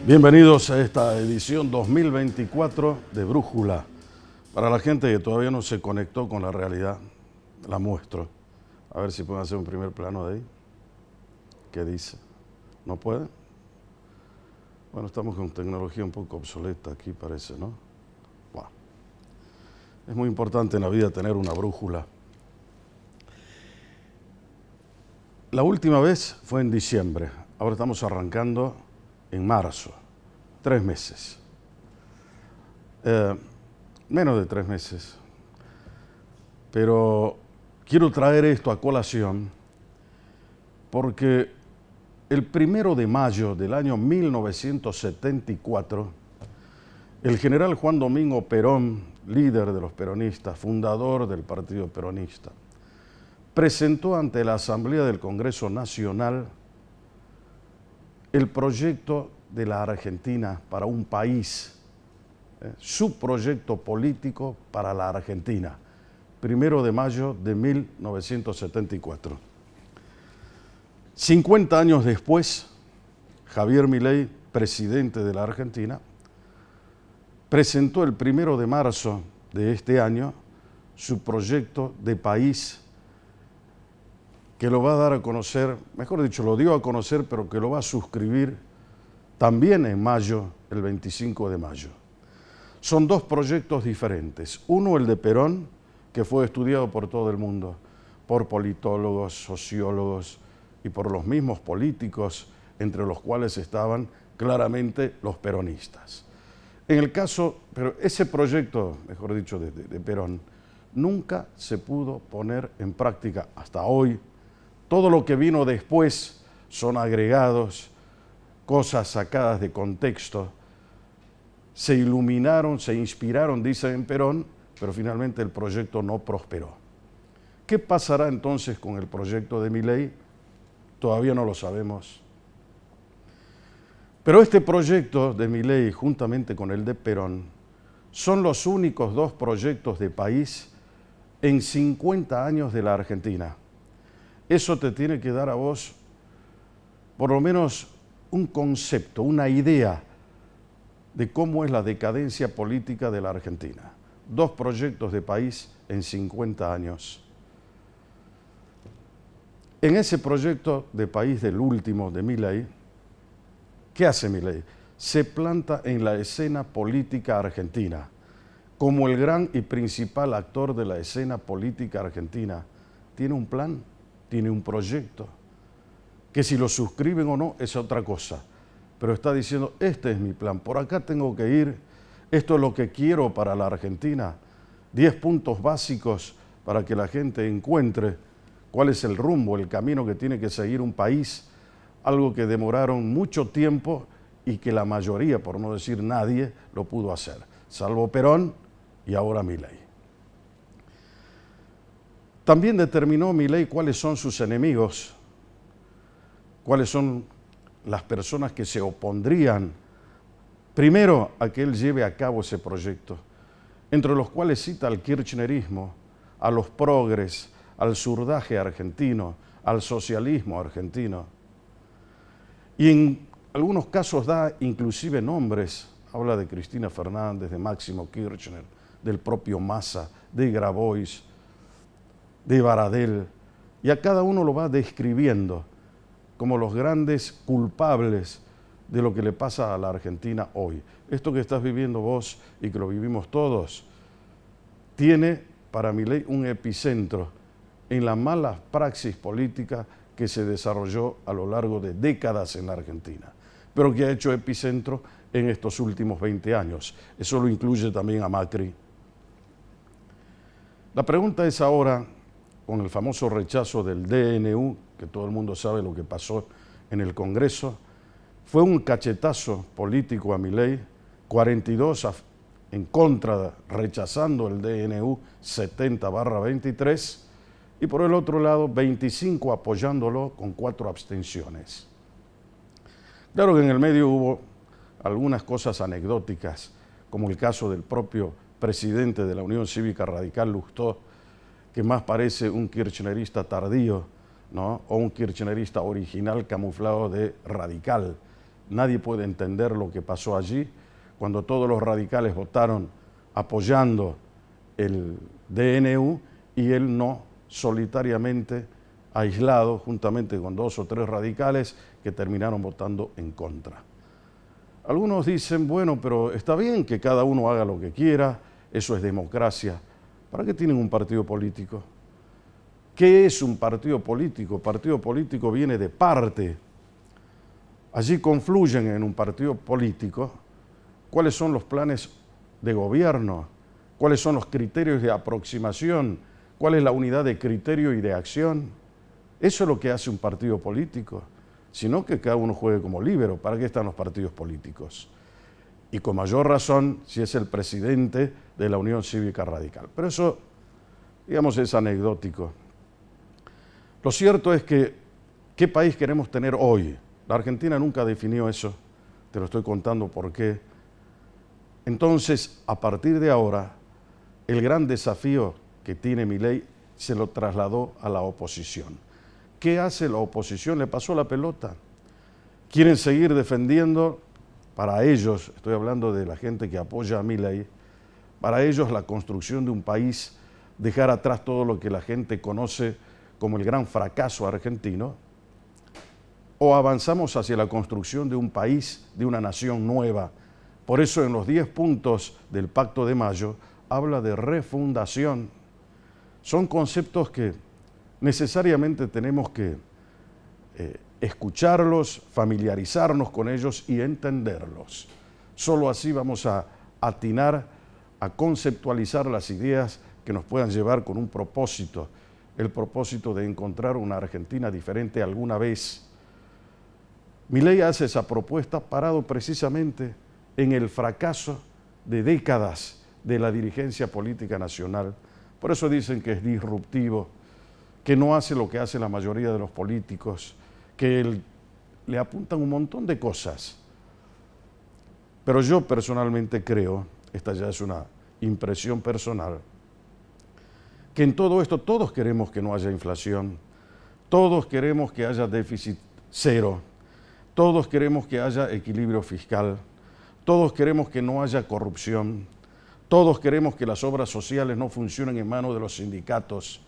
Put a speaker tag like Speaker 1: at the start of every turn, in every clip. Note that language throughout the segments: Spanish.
Speaker 1: Bienvenidos a esta edición 2024 de Brújula. Para la gente que todavía no se conectó con la realidad, la muestro. A ver si pueden hacer un primer plano de ahí. ¿Qué dice? ¿No puede? Bueno, estamos con tecnología un poco obsoleta aquí, parece, ¿no? Bueno. Es muy importante en la vida tener una brújula. La última vez fue en diciembre. Ahora estamos arrancando en marzo. 3 meses. Menos de 3 meses. Pero quiero traer esto a colación porque el 1 de mayo del año 1974, el general Juan Domingo Perón, líder de los peronistas, fundador del Partido Peronista, presentó ante la Asamblea del Congreso Nacional el proyecto de la Argentina para un país, su proyecto político para la Argentina, 1 de mayo de 1974. 50 años después, Javier Milei, presidente de la Argentina, presentó el 1 de marzo de este año su proyecto de país que lo va a dar a conocer, mejor dicho, lo dio a conocer, pero que lo va a suscribir también en mayo, el 25 de mayo. Son dos proyectos diferentes. Uno, el de Perón, que fue estudiado por todo el mundo, por politólogos, sociólogos y por los mismos políticos, entre los cuales estaban claramente los peronistas. En el caso, pero ese proyecto, mejor dicho, de Perón, nunca se pudo poner en práctica hasta hoy. Todo lo que vino después son agregados, cosas sacadas de contexto, se iluminaron, se inspiraron, dicen en Perón, pero finalmente el proyecto no prosperó. ¿Qué pasará entonces con el proyecto de Milei? Todavía no lo sabemos. Pero este proyecto de Milei, juntamente con el de Perón, son los únicos dos proyectos de país en 50 años de la Argentina. Eso te tiene que dar a vos, por lo menos, un concepto, una idea de cómo es la decadencia política de la Argentina. Dos proyectos de país en 50 años. En ese proyecto de país del último de Milei, ¿qué hace Milei? Se planta en la escena política argentina como el gran y principal actor de la escena política argentina. Tiene un plan, tiene un proyecto, que si lo suscriben o no es otra cosa, pero está diciendo, este es mi plan, por acá tengo que ir, esto es lo que quiero para la Argentina, 10 puntos básicos para que la gente encuentre cuál es el rumbo, el camino que tiene que seguir un país, algo que demoraron mucho tiempo y que la mayoría, por no decir nadie, lo pudo hacer, salvo Perón y ahora Milei. También determinó Milei cuáles son sus enemigos, cuáles son las personas que se opondrían, primero, a que él lleve a cabo ese proyecto, entre los cuales cita al kirchnerismo, a los progres, al surdaje argentino, al socialismo argentino. Y en algunos casos da inclusive nombres, habla de Cristina Fernández, de Máximo Kirchner, del propio Massa, de Grabois, de Baradel, y a cada uno lo va describiendo como los grandes culpables de lo que le pasa a la Argentina hoy. Esto que estás viviendo vos y que lo vivimos todos, tiene para Milei un epicentro en la mala praxis política que se desarrolló a lo largo de décadas en la Argentina, pero que ha hecho epicentro en estos últimos 20 años. Eso lo incluye también a Macri. La pregunta es ahora, con el famoso rechazo del DNU, que todo el mundo sabe lo que pasó en el Congreso, fue un cachetazo político a Milei, 42 en contra, rechazando el DNU 70/23, y por el otro lado 25 apoyándolo con 4 abstenciones. Claro que en el medio hubo algunas cosas anecdóticas, como el caso del propio presidente de la Unión Cívica Radical, Lustó, que más parece un kirchnerista tardío, ¿no? O un kirchnerista original camuflado de radical, Nadie puede entender lo que pasó allí cuando todos los radicales votaron apoyando el DNU y él no, solitariamente, aislado, juntamente con 2 o 3 radicales que terminaron votando en contra. Algunos dicen, bueno, pero está bien que cada uno haga lo que quiera, eso es democracia. ¿Para qué tienen un partido político? ¿Qué es un partido político? Partido político viene de parte. Allí confluyen en un partido político cuáles son los planes de gobierno, cuáles son los criterios de aproximación, cuál es la unidad de criterio y de acción. Eso es lo que hace un partido político, sino que cada uno juegue como líbero. ¿Para qué están los partidos políticos? Y con mayor razón si es el presidente de la Unión Cívica Radical. Pero eso, digamos, es anecdótico. Lo cierto es que, ¿qué país queremos tener hoy? La Argentina nunca definió eso, te lo estoy contando por qué. Entonces, a partir de ahora, el gran desafío que tiene Milei se lo trasladó a la oposición. ¿Qué hace la oposición? Le pasó la pelota. Quieren seguir defendiendo, para ellos, estoy hablando de la gente que apoya a Milei, para ellos la construcción de un país, dejar atrás todo lo que la gente conoce como el gran fracaso argentino, o avanzamos hacia la construcción de un país, de una nación nueva. Por eso en los 10 puntos del Pacto de Mayo habla de refundación. Son conceptos que necesariamente tenemos que escucharlos, familiarizarnos con ellos y entenderlos. Solo así vamos a atinar a conceptualizar las ideas que nos puedan llevar con un propósito, el propósito de encontrar una Argentina diferente alguna vez. Milei hace esa propuesta parado precisamente en el fracaso de décadas de la dirigencia política nacional. Por eso dicen que es disruptivo, que no hace lo que hace la mayoría de los políticos, que le apuntan un montón de cosas. Pero yo personalmente creo, esta ya es una impresión personal, que en todo esto todos queremos que no haya inflación, todos queremos que haya déficit cero, todos queremos que haya equilibrio fiscal, todos queremos que no haya corrupción, todos queremos que las obras sociales no funcionen en manos de los sindicatos,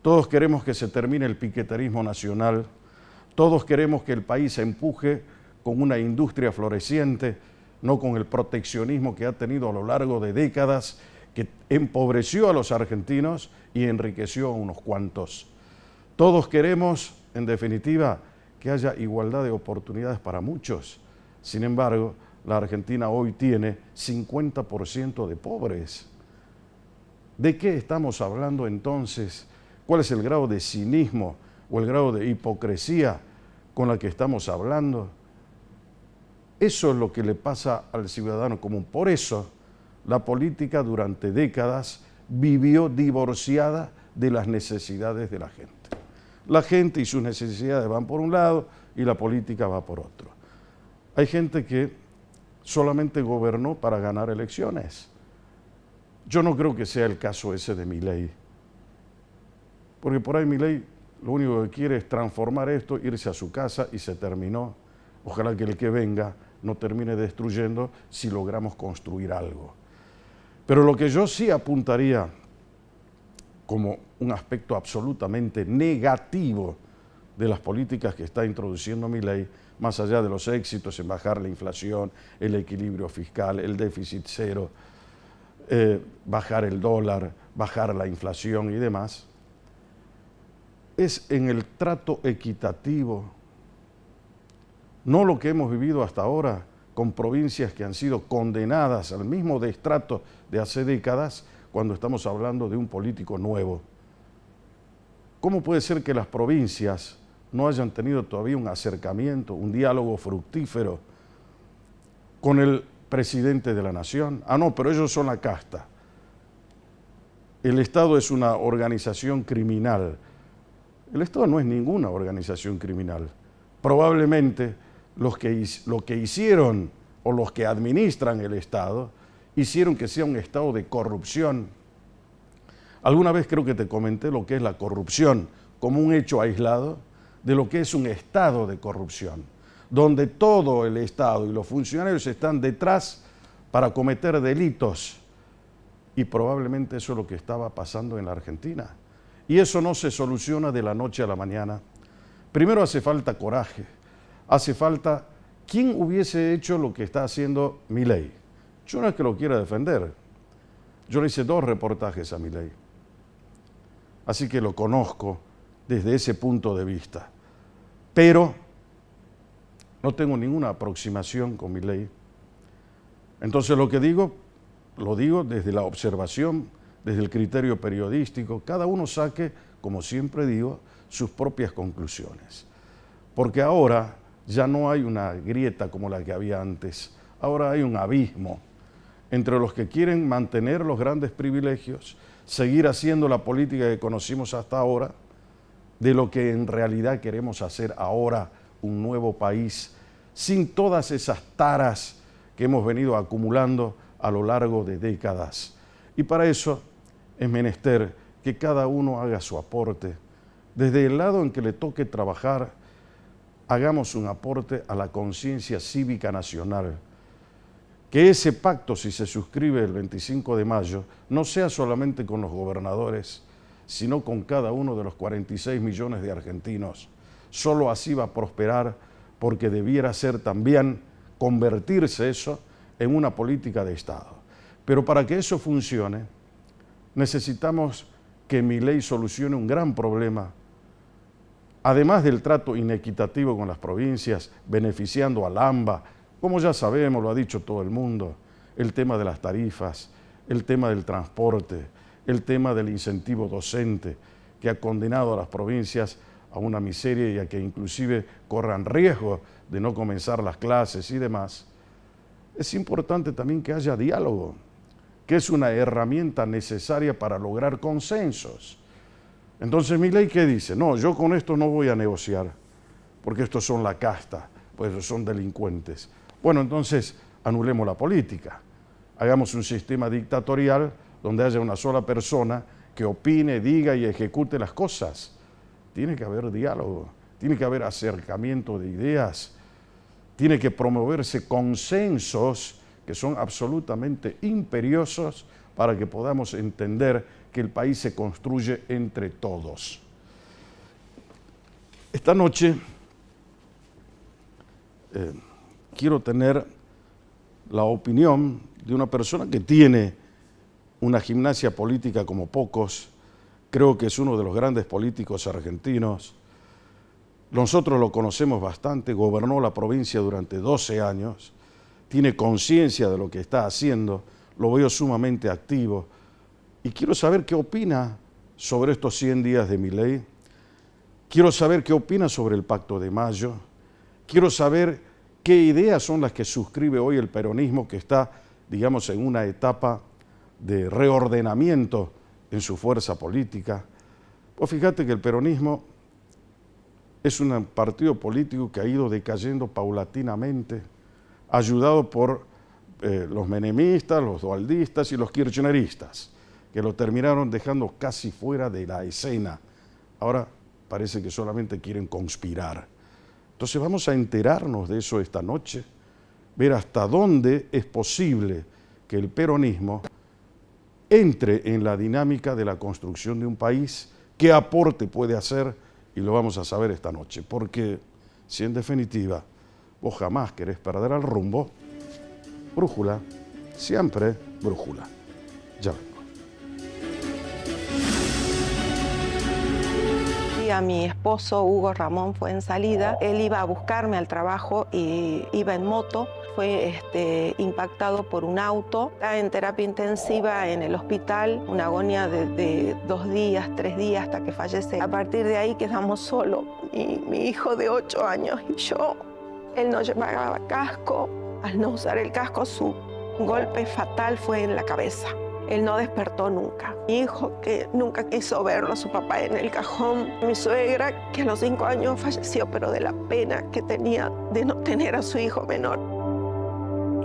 Speaker 1: todos queremos que se termine el piqueterismo nacional, todos queremos que el país se empuje con una industria floreciente, no con el proteccionismo que ha tenido a lo largo de décadas, que empobreció a los argentinos y enriqueció a unos cuantos. Todos queremos, en definitiva, que haya igualdad de oportunidades para muchos. Sin embargo, la Argentina hoy tiene 50% de pobres. ¿De qué estamos hablando entonces? ¿Cuál es el grado de cinismo o el grado de hipocresía con la que estamos hablando? Eso es lo que le pasa al ciudadano común. Por eso, la política durante décadas vivió divorciada de las necesidades de la gente. La gente y sus necesidades van por un lado y la política va por otro. Hay gente que solamente gobernó para ganar elecciones. Yo no creo que sea el caso ese de Milei, porque por ahí Milei lo único que quiere es transformar esto, irse a su casa y se terminó. Ojalá que el que venga no termine destruyendo si logramos construir algo. Pero lo que yo sí apuntaría como un aspecto absolutamente negativo de las políticas que está introduciendo Milei, más allá de los éxitos en bajar la inflación, el equilibrio fiscal, el déficit cero, bajar el dólar, bajar la inflación y demás, es en el trato equitativo, no lo que hemos vivido hasta ahora con provincias que han sido condenadas al mismo destrato de hace décadas cuando estamos hablando de un político nuevo. ¿Cómo puede ser que las provincias no hayan tenido todavía un acercamiento, un diálogo fructífero con el presidente de la nación? Ah, no, pero ellos son la casta. El Estado es una organización criminal. El Estado no es ninguna organización criminal. Probablemente lo que hicieron o los que administran el Estado hicieron que sea un estado de corrupción. Alguna vez creo que te comenté lo que es la corrupción como un hecho aislado de lo que es un estado de corrupción. donde todo el Estado y los funcionarios están detrás para cometer delitos. Y probablemente eso es lo que estaba pasando en la Argentina. Y eso no se soluciona de la noche a la mañana. Primero hace falta coraje, hace falta... ¿Quién hubiese hecho lo que está haciendo Milei? Yo no es que lo quiera defender. Yo le hice 2 reportajes a Milei. Así que lo conozco desde ese punto de vista. Pero no tengo ninguna aproximación con Milei. Entonces lo que digo, lo digo desde la observación, desde el criterio periodístico. Cada uno saque, como siempre digo, sus propias conclusiones. Porque ahora ya no hay una grieta como la que había antes. Ahora hay un abismo entre los que quieren mantener los grandes privilegios, seguir haciendo la política que conocimos hasta ahora, de lo que en realidad queremos hacer ahora, un nuevo país, sin todas esas taras que hemos venido acumulando a lo largo de décadas. Y para eso es menester que cada uno haga su aporte. Desde el lado en que le toque trabajar, hagamos un aporte a la conciencia cívica nacional. Que ese pacto, si se suscribe el 25 de mayo, no sea solamente con los gobernadores, sino con cada uno de los 46 millones de argentinos. Solo así va a prosperar, porque debiera ser también convertirse eso en una política de Estado. Pero para que eso funcione, necesitamos que Milei solucione un gran problema, además del trato inequitativo con las provincias, beneficiando al AMBA, como ya sabemos, lo ha dicho todo el mundo, el tema de las tarifas, el tema del transporte, el tema del incentivo docente, que ha condenado a las provincias a una miseria y a que inclusive corran riesgo de no comenzar las clases y demás. Es importante también que haya diálogo, que es una herramienta necesaria para lograr consensos. Entonces Milei, ¿qué dice? No, yo con esto no voy a negociar, porque estos son la casta, pues son delincuentes. Bueno, entonces anulemos la política, hagamos un sistema dictatorial donde haya una sola persona que opine, diga y ejecute las cosas. Tiene que haber diálogo, tiene que haber acercamiento de ideas, tiene que promoverse consensos que son absolutamente imperiosos para que podamos entender que el país se construye entre todos. Esta noche quiero tener la opinión de una persona que tiene una gimnasia política como pocos. Creo que es uno de los grandes políticos argentinos. Nosotros lo conocemos bastante, gobernó la provincia durante 12 años, tiene conciencia de lo que está haciendo, lo veo sumamente activo. Y quiero saber qué opina sobre estos 100 días de Milei. Quiero saber qué opina sobre el Pacto de Mayo. Quiero saber qué ideas son las que suscribe hoy el peronismo, que está, digamos, en una etapa de reordenamiento en su fuerza política. Pues fíjate que el peronismo es un partido político que ha ido decayendo paulatinamente, ayudado por los menemistas, los dualdistas y los kirchneristas, que lo terminaron dejando casi fuera de la escena. Ahora parece que solamente quieren conspirar. Entonces vamos a enterarnos de eso esta noche, ver hasta dónde es posible que el peronismo entre en la dinámica de la construcción de un país, qué aporte puede hacer, y lo vamos a saber esta noche. Porque si en definitiva vos jamás querés perder el rumbo, brújula, siempre brújula. Ya vengo.
Speaker 2: A mi esposo Hugo Ramón fue en salida, él iba a buscarme al trabajo y iba en moto, fue impactado por un auto, está en terapia intensiva en el hospital, una agonía de 2 días, 3 días hasta que fallece. A partir de ahí quedamos solos, mi hijo de 8 años y yo. Él no llevaba casco, al no usar el casco su golpe fatal fue en la cabeza. Él no despertó nunca. Mi hijo, que nunca quiso verlo a su papá en el cajón. Mi suegra, que a los 5 años falleció, pero de la pena que tenía de no tener a su hijo menor.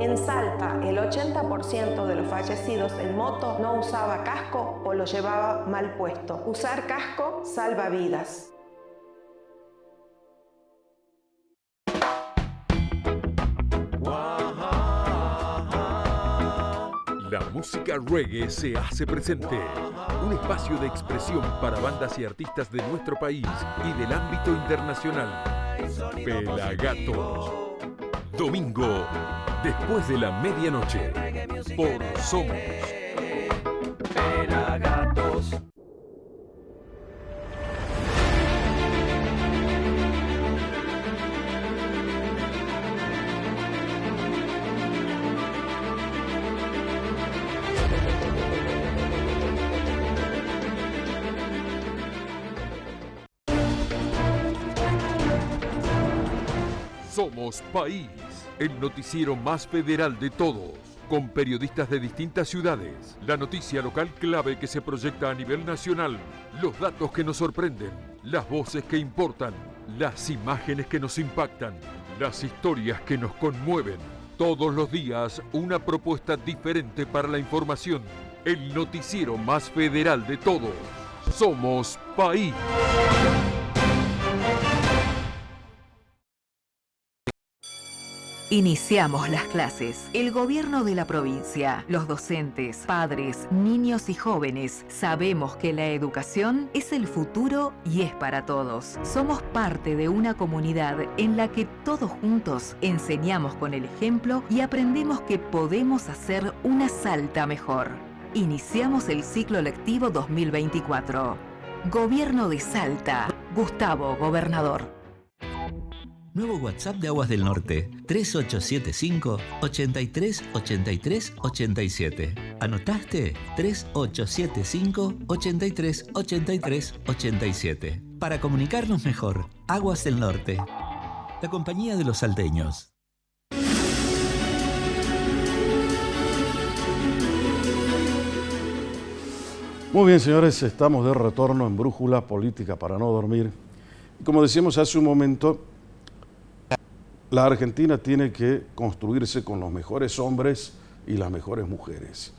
Speaker 3: En Salta, el 80% de los fallecidos en moto no usaba casco o lo llevaba mal puesto. Usar casco salva vidas.
Speaker 4: La música reggae se hace presente. Un espacio de expresión para bandas y artistas de nuestro país y del ámbito internacional. Pelagatos. Domingo, después de la medianoche, por Somos. Pelagatos. Somos País, el noticiero más federal de todos, con periodistas de distintas ciudades, la noticia local clave que se proyecta a nivel nacional, los datos que nos sorprenden, las voces que importan, las imágenes que nos impactan, las historias que nos conmueven. Todos los días una propuesta diferente para la información, el noticiero más federal de todos. Somos País.
Speaker 5: Iniciamos las clases. El gobierno de la provincia, los docentes, padres, niños y jóvenes sabemos que la educación es el futuro y es para todos. Somos parte de una comunidad en la que todos juntos enseñamos con el ejemplo y aprendemos que podemos hacer una Salta mejor. Iniciamos el ciclo lectivo 2024. Gobierno de Salta. Gustavo, gobernador.
Speaker 6: Nuevo WhatsApp de Aguas del Norte, 3875 83 83 87. ¿Anotaste? 3875 83 83 87. Para comunicarnos mejor, Aguas del Norte, la compañía de los salteños.
Speaker 1: Muy bien, señores, estamos de retorno en Brújula Política para no dormir. Y como decíamos hace un momento, la Argentina tiene que construirse con los mejores hombres y las mejores mujeres.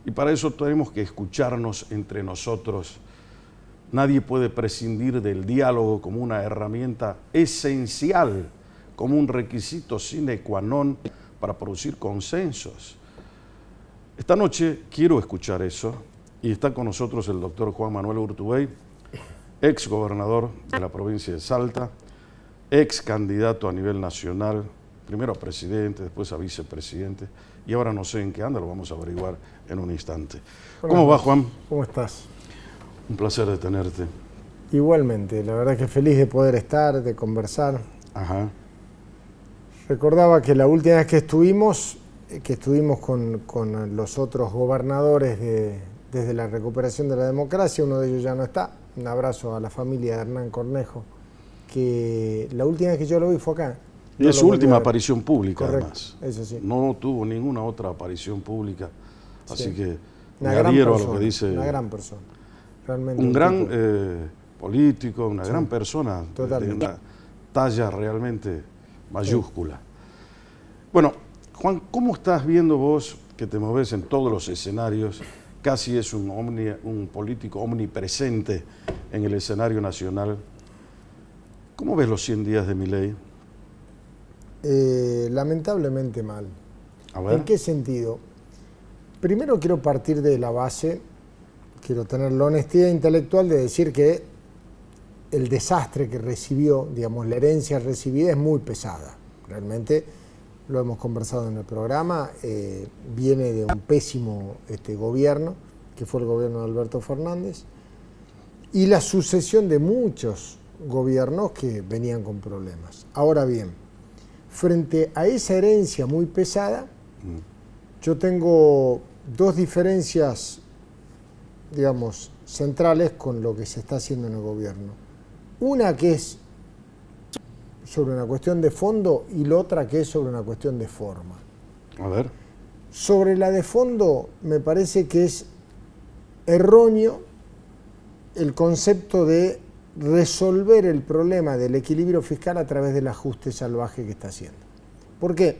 Speaker 1: Y para eso tenemos que escucharnos entre nosotros. Nadie puede prescindir del diálogo como una herramienta esencial, como un requisito sine qua non para producir consensos. Esta noche quiero escuchar eso y está con nosotros el doctor Juan Manuel Urtubey, ex gobernador de la provincia de Salta, ex candidato a nivel nacional, primero a presidente, después a vicepresidente, y ahora no sé en qué anda, lo vamos a averiguar en un instante.
Speaker 7: Hola,
Speaker 1: ¿Cómo va, Juan?
Speaker 7: ¿Cómo estás?
Speaker 1: Un placer de tenerte.
Speaker 7: Igualmente, la verdad que feliz de poder estar, de conversar.
Speaker 1: Ajá.
Speaker 7: Recordaba que la última vez que estuvimos con los otros gobernadores desde la recuperación de la democracia, uno de ellos ya no está. Un abrazo a la familia de Hernán Cornejo, que la última vez que yo lo vi fue acá.
Speaker 1: Y es su última aparición pública,
Speaker 7: correcto,
Speaker 1: además.
Speaker 7: Eso sí.
Speaker 1: No tuvo ninguna otra aparición pública, así
Speaker 7: Sí.
Speaker 1: que
Speaker 7: Una
Speaker 1: me
Speaker 7: gran
Speaker 1: adhiero
Speaker 7: persona,
Speaker 1: a lo que dice.
Speaker 7: una gran persona. Realmente
Speaker 1: Un gran
Speaker 7: tipo.
Speaker 1: político, una
Speaker 7: Sí,
Speaker 1: gran persona,
Speaker 7: totalmente.
Speaker 1: de una talla realmente mayúscula. Bueno, Juan, ¿cómo estás viendo vos, que te movés en todos los escenarios? Casi es un político omnipresente en el escenario nacional. ¿Cómo ves los 100 días de Milei?
Speaker 7: Lamentablemente mal.
Speaker 1: A ver.
Speaker 7: ¿En qué sentido? Primero quiero partir de la base, quiero tener la honestidad intelectual de decir que el desastre que recibió, digamos, la herencia recibida es muy pesada. Realmente, lo hemos conversado en el programa, viene de un pésimo gobierno, que fue el gobierno de Alberto Fernández, y la sucesión de muchos gobiernos que venían con problemas. Ahora bien, frente a esa herencia muy pesada, yo tengo dos diferencias, digamos, centrales con lo que se está haciendo en el gobierno. Una que es sobre una cuestión de fondo y la otra que es sobre una cuestión de forma.
Speaker 1: A ver.
Speaker 7: Sobre la de fondo me parece que es erróneo el concepto de resolver el problema del equilibrio fiscal a través del ajuste salvaje que está haciendo. ¿Por qué?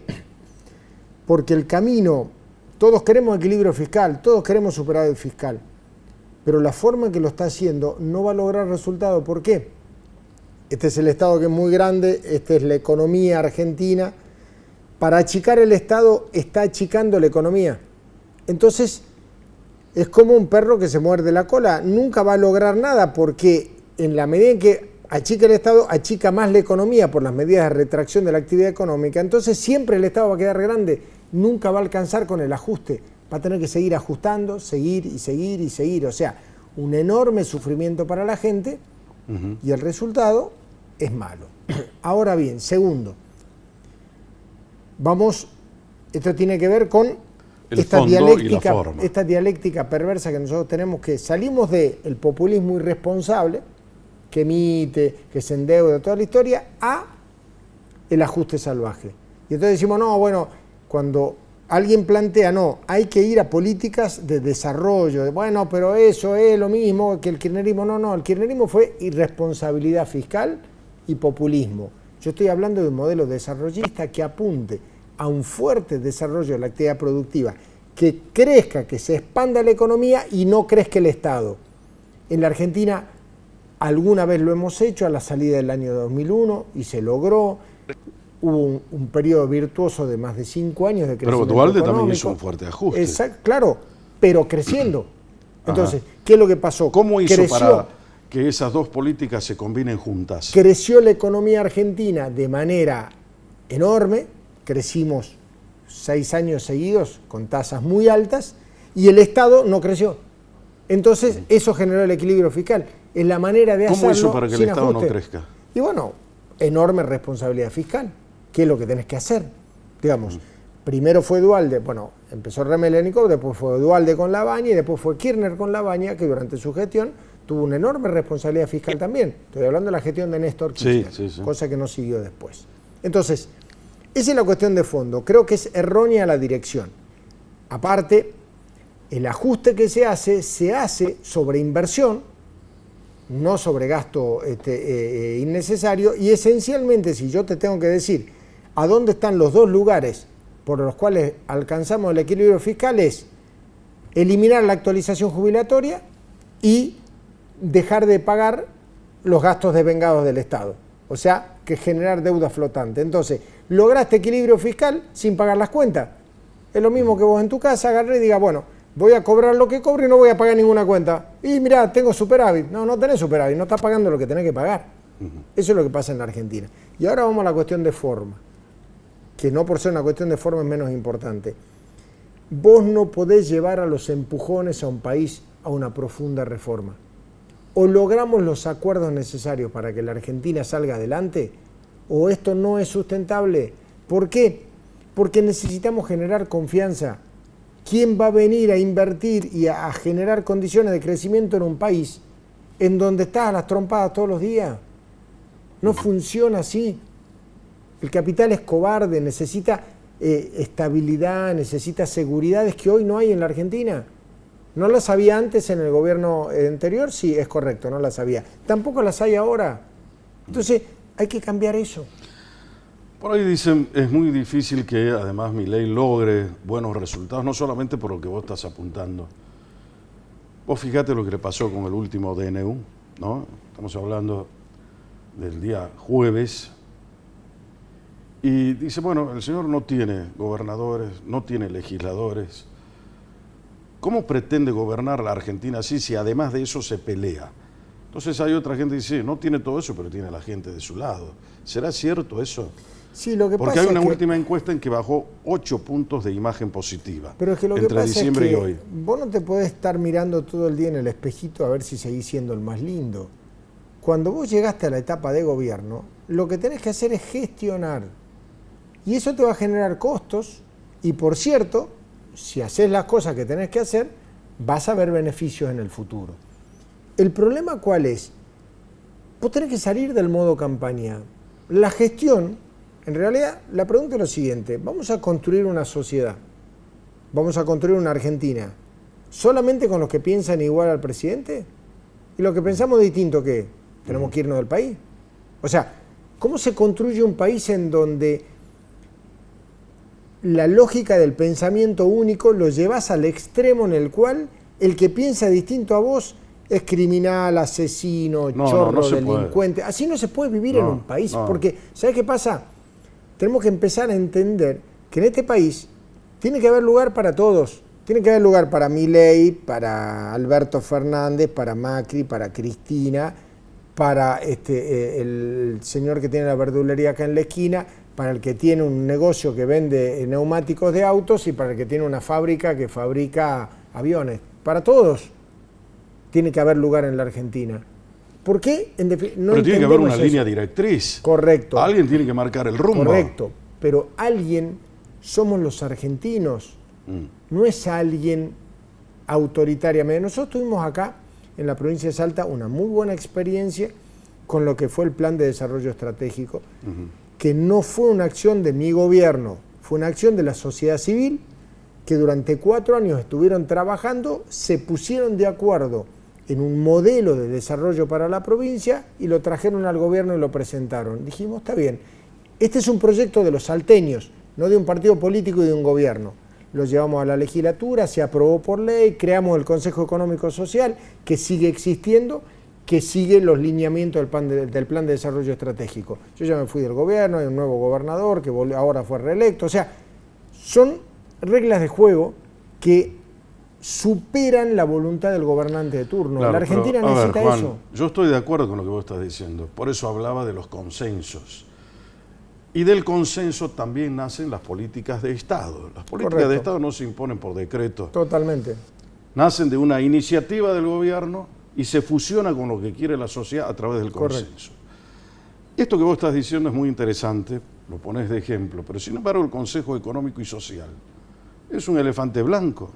Speaker 7: Porque el camino, todos queremos equilibrio fiscal, todos queremos superávit fiscal, pero la forma en que lo está haciendo no va a lograr resultado. ¿Por qué? Este es el Estado que es muy grande, esta es la economía argentina. Para achicar el Estado está achicando la economía. Entonces, es como un perro que se muerde la cola. Nunca va a lograr nada porque en la medida en que achica el Estado, achica más la economía por las medidas de retracción de la actividad económica. Entonces, siempre el Estado va a quedar grande. Nunca va a alcanzar con el ajuste. Va a tener que seguir ajustando, seguir y seguir y seguir. O sea, un enorme sufrimiento para la gente y el resultado es malo. Ahora bien, segundo, esto tiene que ver con esta dialéctica perversa que nosotros tenemos, que salimos del populismo irresponsable, que emite, que se endeuda, toda la historia, a el ajuste salvaje. Y entonces decimos, no, bueno, cuando alguien plantea, no, hay que ir a políticas de desarrollo, bueno, pero eso es lo mismo que el kirchnerismo. No, el kirchnerismo fue irresponsabilidad fiscal y populismo. Yo estoy hablando de un modelo desarrollista que apunte a un fuerte desarrollo de la actividad productiva, que crezca, que se expanda la economía y no crezca el Estado. En la Argentina alguna vez lo hemos hecho a la salida del año 2001 y se logró. Hubo un periodo virtuoso de más de 5 años de crecimiento.
Speaker 1: Pero Duhalde
Speaker 7: económico.
Speaker 1: también hizo un fuerte ajuste.
Speaker 7: Exacto, claro, pero creciendo. Entonces, ¿qué es lo que pasó?
Speaker 1: ¿Cómo hizo para que esas dos políticas se combinen juntas?
Speaker 7: Creció la economía argentina de manera enorme, crecimos 6 años seguidos con tasas muy altas y el Estado no creció. Entonces, eso generó el equilibrio fiscal. Es la manera de hacerlo.
Speaker 1: ¿Cómo hizo para que el Estado
Speaker 7: ajuste.
Speaker 1: no crezca?
Speaker 7: Y bueno, enorme responsabilidad fiscal. ¿Qué es lo que tenés que hacer? Digamos, primero fue Duhalde, bueno, empezó Remelénico, después fue Duhalde con Labaña y después fue Kirchner con Labaña, que durante su gestión tuvo una enorme responsabilidad fiscal también. Estoy hablando de la gestión de Néstor Kirchner, sí. Cosa que no siguió después. Entonces, esa es la cuestión de fondo. Creo que es errónea la dirección. Aparte, el ajuste que se hace sobre inversión, no sobre gasto innecesario, y esencialmente, si yo te tengo que decir a dónde están los dos lugares por los cuales alcanzamos el equilibrio fiscal, es eliminar la actualización jubilatoria y dejar de pagar los gastos desvengados del Estado. O sea, que generar deuda flotante. Entonces, lograste equilibrio fiscal sin pagar las cuentas. Es lo mismo que vos en tu casa agarré y digas, bueno, voy a cobrar lo que cobro y no voy a pagar ninguna cuenta. Y mirá, tengo superávit. No tenés superávit, no estás pagando lo que tenés que pagar. Eso es lo que pasa en la Argentina. Y ahora vamos a la cuestión de forma, que no por ser una cuestión de forma es menos importante. Vos no podés llevar a los empujones a un país a una profunda reforma. O logramos los acuerdos necesarios para que la Argentina salga adelante, o esto no es sustentable. ¿Por qué? Porque necesitamos generar confianza. ¿Quién va a venir a invertir y a generar condiciones de crecimiento en un país en donde estás a las trompadas todos los días? No funciona así. El capital es cobarde, necesita estabilidad, necesita seguridades que hoy no hay en la Argentina. ¿No las había antes en el gobierno anterior? Sí, es correcto, no las había. Tampoco las hay ahora. Entonces, hay que cambiar eso.
Speaker 1: Por ahí dicen, es muy difícil que además Milei logre buenos resultados, no solamente por lo que vos estás apuntando. Vos fíjate lo que le pasó con el último DNU, ¿no? Estamos hablando del día jueves. Y dice, bueno, el señor no tiene gobernadores, no tiene legisladores. ¿Cómo pretende gobernar la Argentina así si además de eso se pelea? Entonces hay otra gente que dice, no tiene todo eso, pero tiene a la gente de su lado. ¿Será cierto eso?
Speaker 7: Sí, lo que
Speaker 1: Porque
Speaker 7: pasa
Speaker 1: hay una
Speaker 7: es que,
Speaker 1: última encuesta en que bajó 8 puntos de imagen positiva
Speaker 7: pero es que lo que
Speaker 1: entre
Speaker 7: pasa
Speaker 1: diciembre
Speaker 7: es que
Speaker 1: y hoy.
Speaker 7: Vos no te podés estar mirando todo el día en el espejito a ver si seguís siendo el más lindo. Cuando vos llegaste a la etapa de gobierno, lo que tenés que hacer es gestionar. Y eso te va a generar costos. Y por cierto, si haces las cosas que tenés que hacer, vas a ver beneficios en el futuro. ¿El problema cuál es? Vos tenés que salir del modo campaña. La gestión, en realidad, la pregunta es lo siguiente. Vamos a construir una sociedad. Vamos a construir una Argentina. ¿Solamente con los que piensan igual al presidente? ¿Y los que pensamos distinto qué? ¿Tenemos que irnos del país? O sea, ¿cómo se construye un país en donde la lógica del pensamiento único lo llevas al extremo en el cual el que piensa distinto a vos es criminal, asesino, chorro, delincuente? Así no se puede vivir en un país, porque ¿sabes qué pasa? Tenemos que empezar a entender que en este país tiene que haber lugar para todos. Tiene que haber lugar para Milei, para Alberto Fernández, para Macri, para Cristina, para el señor que tiene la verdulería acá en la esquina, para el que tiene un negocio que vende neumáticos de autos y para el que tiene una fábrica que fabrica aviones. Para todos tiene que haber lugar en la Argentina. ¿Por qué? No
Speaker 1: pero tiene que haber una
Speaker 7: eso.
Speaker 1: línea directriz.
Speaker 7: Correcto.
Speaker 1: Alguien tiene que marcar el rumbo.
Speaker 7: Correcto. Pero alguien somos los argentinos. No es alguien autoritariamente. Nosotros tuvimos acá, en la provincia de Salta, una muy buena experiencia con lo que fue el Plan de Desarrollo Estratégico, que no fue una acción de mi gobierno, fue una acción de la sociedad civil, que durante 4 años estuvieron trabajando, se pusieron de acuerdo en un modelo de desarrollo para la provincia y lo trajeron al gobierno y lo presentaron. Dijimos, está bien, este es un proyecto de los salteños, no de un partido político y de un gobierno. Lo llevamos a la legislatura, se aprobó por ley, creamos el Consejo Económico Social, que sigue existiendo, que sigue los lineamientos del plan de Desarrollo Estratégico. Yo ya me fui del gobierno, hay un nuevo gobernador que ahora fue reelecto. O sea, son reglas de juego que superan la voluntad del gobernante de turno.
Speaker 1: Claro,
Speaker 7: la Argentina
Speaker 1: pero,
Speaker 7: necesita
Speaker 1: Juan,
Speaker 7: eso.
Speaker 1: Yo estoy de acuerdo con lo que vos estás diciendo. Por eso hablaba de los consensos. Y del consenso también nacen las políticas de Estado. Las políticas
Speaker 7: Correcto.
Speaker 1: de Estado no se imponen por decreto.
Speaker 7: Totalmente.
Speaker 1: Nacen de una iniciativa del gobierno y se fusiona con lo que quiere la sociedad a través del consenso.
Speaker 7: Correcto.
Speaker 1: Esto que vos estás diciendo es muy interesante, lo pones de ejemplo, pero sin embargo el Consejo Económico y Social es un elefante blanco.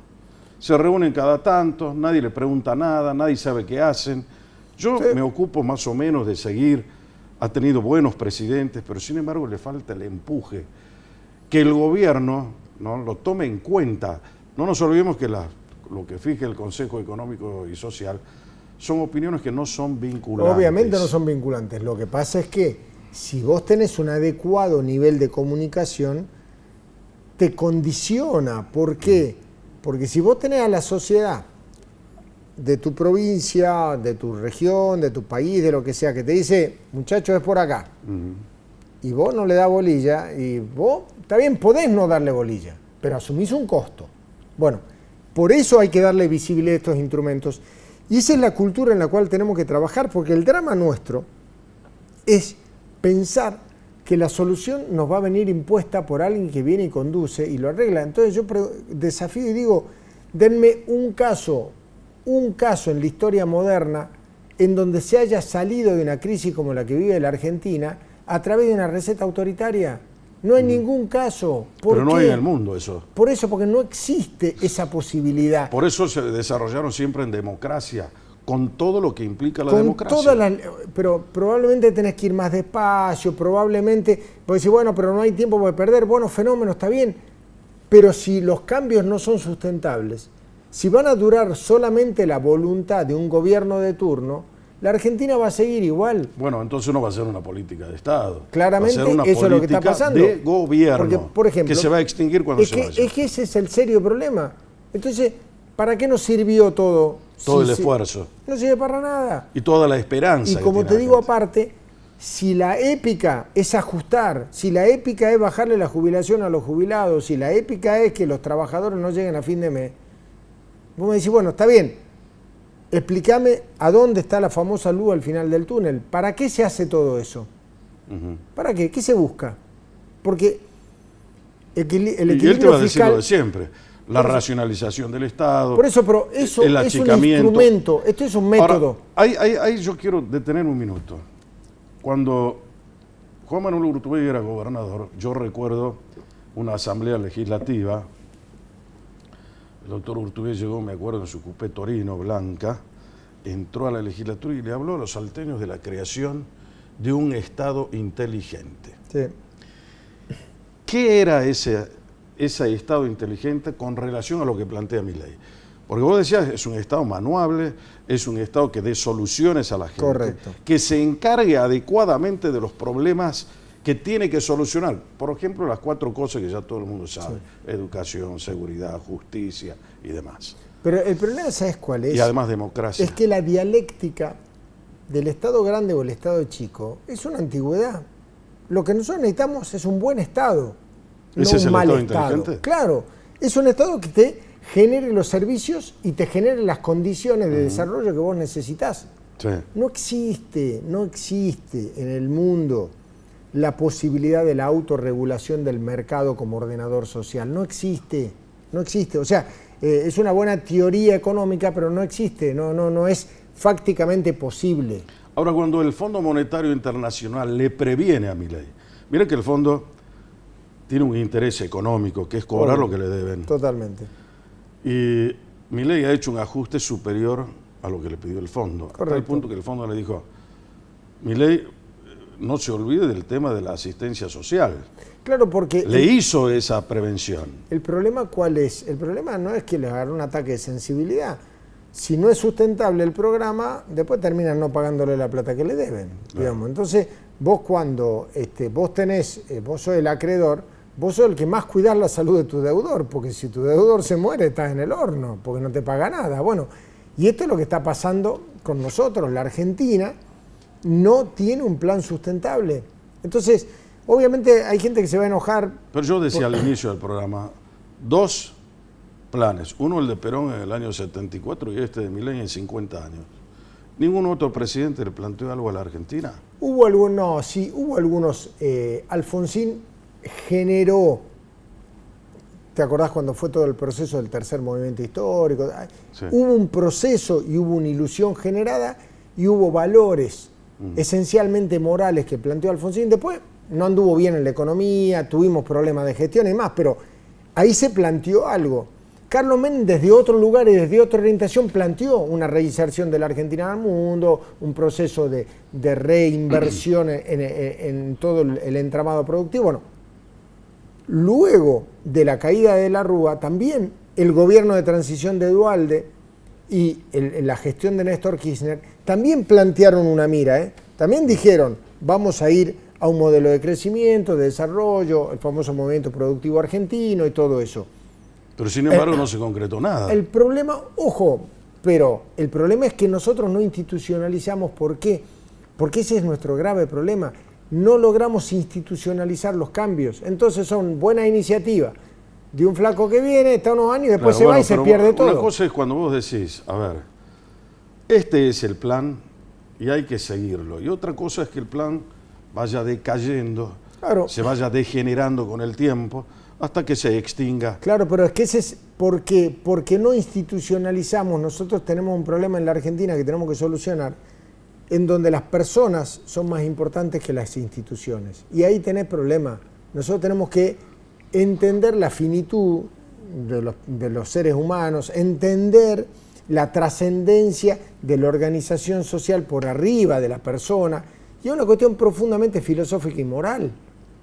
Speaker 1: Se reúnen cada tanto, nadie le pregunta nada, nadie sabe qué hacen. Yo me ocupo más o menos de seguir. Ha tenido buenos presidentes, pero sin embargo le falta el empuje. Que el gobierno, ¿no?, lo tome en cuenta. No nos olvidemos que lo que fije el Consejo Económico y Social son opiniones que no son vinculantes.
Speaker 7: Obviamente no son vinculantes. Lo que pasa es que si vos tenés un adecuado nivel de comunicación, te condiciona. ¿Por qué? Porque si vos tenés a la sociedad de tu provincia, de tu región, de tu país, de lo que sea, que te dice, muchacho, es por acá, y vos no le das bolilla, y vos, está bien, podés no darle bolilla, pero asumís un costo. Bueno, por eso hay que darle visibilidad a estos instrumentos, y esa es la cultura en la cual tenemos que trabajar, porque el drama nuestro es pensar que la solución nos va a venir impuesta por alguien que viene y conduce y lo arregla. Entonces yo desafío y digo, denme un caso en la historia moderna en donde se haya salido de una crisis como la que vive la Argentina a través de una receta autoritaria. No hay ningún caso.
Speaker 1: Pero no hay en el mundo eso.
Speaker 7: Por eso, porque no existe esa posibilidad.
Speaker 1: Por eso se desarrollaron siempre en democracia, con todo lo que implica la democracia.
Speaker 7: Pero probablemente tenés que ir más despacio, probablemente, porque decís, bueno, pero no hay tiempo para perder, bueno, fenómeno, está bien, pero si los cambios no son sustentables, si van a durar solamente la voluntad de un gobierno de turno, la Argentina va a seguir igual.
Speaker 1: Bueno, entonces no va a ser una política de Estado.
Speaker 7: Claramente,
Speaker 1: va a ser una
Speaker 7: eso es lo que está pasando.
Speaker 1: de gobierno,
Speaker 7: porque, por ejemplo,
Speaker 1: que se va a extinguir cuando se vaya.
Speaker 7: Es que ese es el serio problema. Entonces, ¿para qué nos sirvió todo?
Speaker 1: Todo el esfuerzo.
Speaker 7: No sirve para nada.
Speaker 1: Y toda la esperanza.
Speaker 7: Y como te digo aparte, si la épica es ajustar, si la épica es bajarle la jubilación a los jubilados, si la épica es que los trabajadores no lleguen a fin de mes, vos me decís, bueno, está bien, explícame a dónde está la famosa luz al final del túnel. ¿Para qué se hace todo eso? ¿Para qué? ¿Qué se busca? Porque el equilibrio
Speaker 1: y él te va a decir
Speaker 7: fiscal,
Speaker 1: lo de siempre, la racionalización del Estado.
Speaker 7: por eso, pero eso
Speaker 1: el
Speaker 7: es un
Speaker 1: achicamiento.
Speaker 7: instrumento, esto es un método.
Speaker 1: Ahora, ahí yo quiero detenerme un minuto. Cuando Juan Manuel Urtubey era gobernador, yo recuerdo una asamblea legislativa. El doctor Urtubey llegó, me acuerdo, en su coupé Torino blanca, entró a la legislatura y le habló a los salteños de la creación de un Estado inteligente.
Speaker 7: Sí.
Speaker 1: ¿Qué era ese Estado inteligente con relación a lo que plantea Milei? Porque vos decías, es un Estado manuable, es un Estado que dé soluciones a la gente,
Speaker 7: correcto,
Speaker 1: que se encargue adecuadamente de los problemas que tiene que solucionar. Por ejemplo, las 4 cosas que ya todo el mundo sabe: educación, seguridad, justicia y demás.
Speaker 7: Pero el problema, ¿sabes cuál es?
Speaker 1: Y además democracia.
Speaker 7: Es que la dialéctica del Estado grande o el Estado chico es una antigüedad. Lo que nosotros necesitamos es un buen Estado, no
Speaker 1: ¿Ese es
Speaker 7: un
Speaker 1: el
Speaker 7: mal
Speaker 1: Estado
Speaker 7: Estado.
Speaker 1: inteligente?
Speaker 7: Claro, es un Estado que esté genere los servicios y te genere las condiciones de desarrollo que vos necesitas.
Speaker 1: Sí.
Speaker 7: No existe en el mundo la posibilidad de la autorregulación del mercado como ordenador social. No existe. O sea, es una buena teoría económica, pero no existe, no es fácticamente posible.
Speaker 1: Ahora, cuando el Fondo Monetario Internacional le previene a Milei, mira que el fondo tiene un interés económico, que es cobrar lo que le deben.
Speaker 7: Totalmente.
Speaker 1: Y Milei ha hecho un ajuste superior a lo que le pidió el fondo.
Speaker 7: Correcto.
Speaker 1: Hasta el punto que el fondo le dijo, Milei, no se olvide del tema de la asistencia social.
Speaker 7: Claro, porque...
Speaker 1: Le hizo esa prevención.
Speaker 7: ¿El problema cuál es? El problema no es que le agarre un ataque de sensibilidad. Si no es sustentable el programa, después terminan no pagándole la plata que le deben.
Speaker 1: Claro.
Speaker 7: Digamos. Entonces, vos cuando vos sos el acreedor, vos sos el que más cuidás la salud de tu deudor, porque si tu deudor se muere, estás en el horno, porque no te paga nada. Bueno, y esto es lo que está pasando con nosotros. La Argentina no tiene un plan sustentable. Entonces, obviamente hay gente que se va a enojar.
Speaker 1: Pero yo decía al inicio del programa, 2 planes. Uno el de Perón en el año 74 y este de Milei en 50 años. ¿Ningún otro presidente le planteó algo a la Argentina?
Speaker 7: Hubo algunos. Alfonsín generó, ¿te acordás cuando fue todo el proceso del tercer movimiento histórico?
Speaker 1: Sí.
Speaker 7: Hubo un proceso y hubo una ilusión generada y hubo valores esencialmente morales que planteó Alfonsín. Después no anduvo bien en la economía, tuvimos problemas de gestión y más, pero ahí se planteó algo. Carlos Menem, desde otro lugar y desde otra orientación, planteó una reinserción de la Argentina al mundo, un proceso de reinversión en todo el entramado productivo. Bueno, luego de la caída de la Rúa, también el gobierno de transición de Duhalde y la gestión de Néstor Kirchner también plantearon una mira. También dijeron, vamos a ir a un modelo de crecimiento, de desarrollo, el famoso movimiento productivo argentino y todo eso.
Speaker 1: Pero sin embargo no se concretó nada.
Speaker 7: El problema, ojo, pero el problema es que nosotros no institucionalizamos. ¿Por qué? Porque ese es nuestro grave problema. No logramos institucionalizar los cambios. Entonces son buenas iniciativas de un flaco que viene, está unos años y después se va y se pierde todo.
Speaker 1: Una cosa es cuando vos decís, a ver, este es el plan y hay que seguirlo. Y otra cosa es que el plan vaya decayendo,
Speaker 7: claro,
Speaker 1: se vaya degenerando con el tiempo, hasta que se extinga.
Speaker 7: Claro, pero es que ese es porque no institucionalizamos. Nosotros tenemos un problema en la Argentina que tenemos que solucionar, en donde las personas son más importantes que las instituciones. Y ahí tenés problema. Nosotros tenemos que entender la finitud de los seres humanos, entender la trascendencia de la organización social por arriba de la persona. Y es una cuestión profundamente filosófica y moral.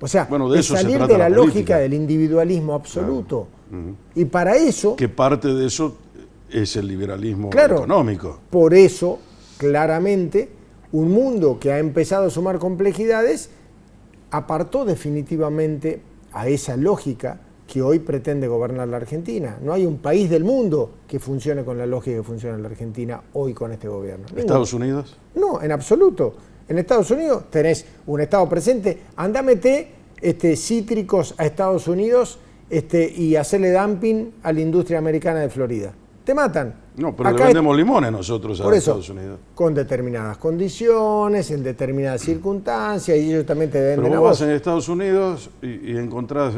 Speaker 7: O sea,
Speaker 1: bueno, de eso
Speaker 7: salir
Speaker 1: se trata
Speaker 7: de la
Speaker 1: política.
Speaker 7: lógica del individualismo absoluto.
Speaker 1: Claro.
Speaker 7: Y para eso...
Speaker 1: Que parte de eso es el liberalismo económico.
Speaker 7: Por eso, claramente, un mundo que ha empezado a sumar complejidades apartó definitivamente a esa lógica que hoy pretende gobernar la Argentina. No hay un país del mundo que funcione con la lógica que funciona en la Argentina hoy con este gobierno.
Speaker 1: ¿Estados Unidos?
Speaker 7: No, en absoluto. En Estados Unidos tenés un Estado presente. Andá a meter cítricos a Estados Unidos y hacerle dumping a la industria americana de Florida. Te matan.
Speaker 1: No, pero
Speaker 7: acá
Speaker 1: le vendemos limones nosotros a
Speaker 7: por eso,
Speaker 1: Estados Unidos.
Speaker 7: Con determinadas condiciones, en determinadas circunstancias, y ellos también te venden
Speaker 1: Pero
Speaker 7: a
Speaker 1: vos
Speaker 7: vos.
Speaker 1: vas en Estados Unidos y encontrás,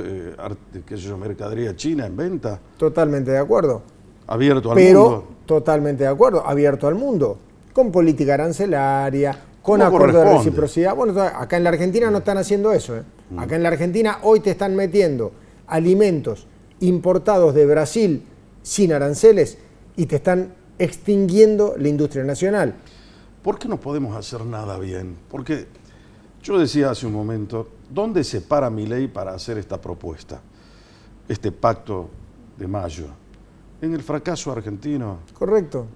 Speaker 1: qué sé yo, mercadería china en venta.
Speaker 7: Totalmente de acuerdo.
Speaker 1: Abierto al
Speaker 7: Pero,
Speaker 1: mundo.
Speaker 7: totalmente de acuerdo, abierto al mundo. Con política arancelaria, con
Speaker 1: ¿Cómo
Speaker 7: acuerdo de
Speaker 1: corresponde?
Speaker 7: reciprocidad. Bueno, acá en la Argentina no están haciendo eso. Acá en la Argentina hoy te están metiendo alimentos importados de Brasil sin aranceles y te están extinguiendo la industria nacional.
Speaker 1: ¿Por qué no podemos hacer nada bien? Porque yo decía hace un momento, ¿dónde se para Milei para hacer esta propuesta? Este pacto de mayo. En el fracaso argentino.
Speaker 7: Correcto.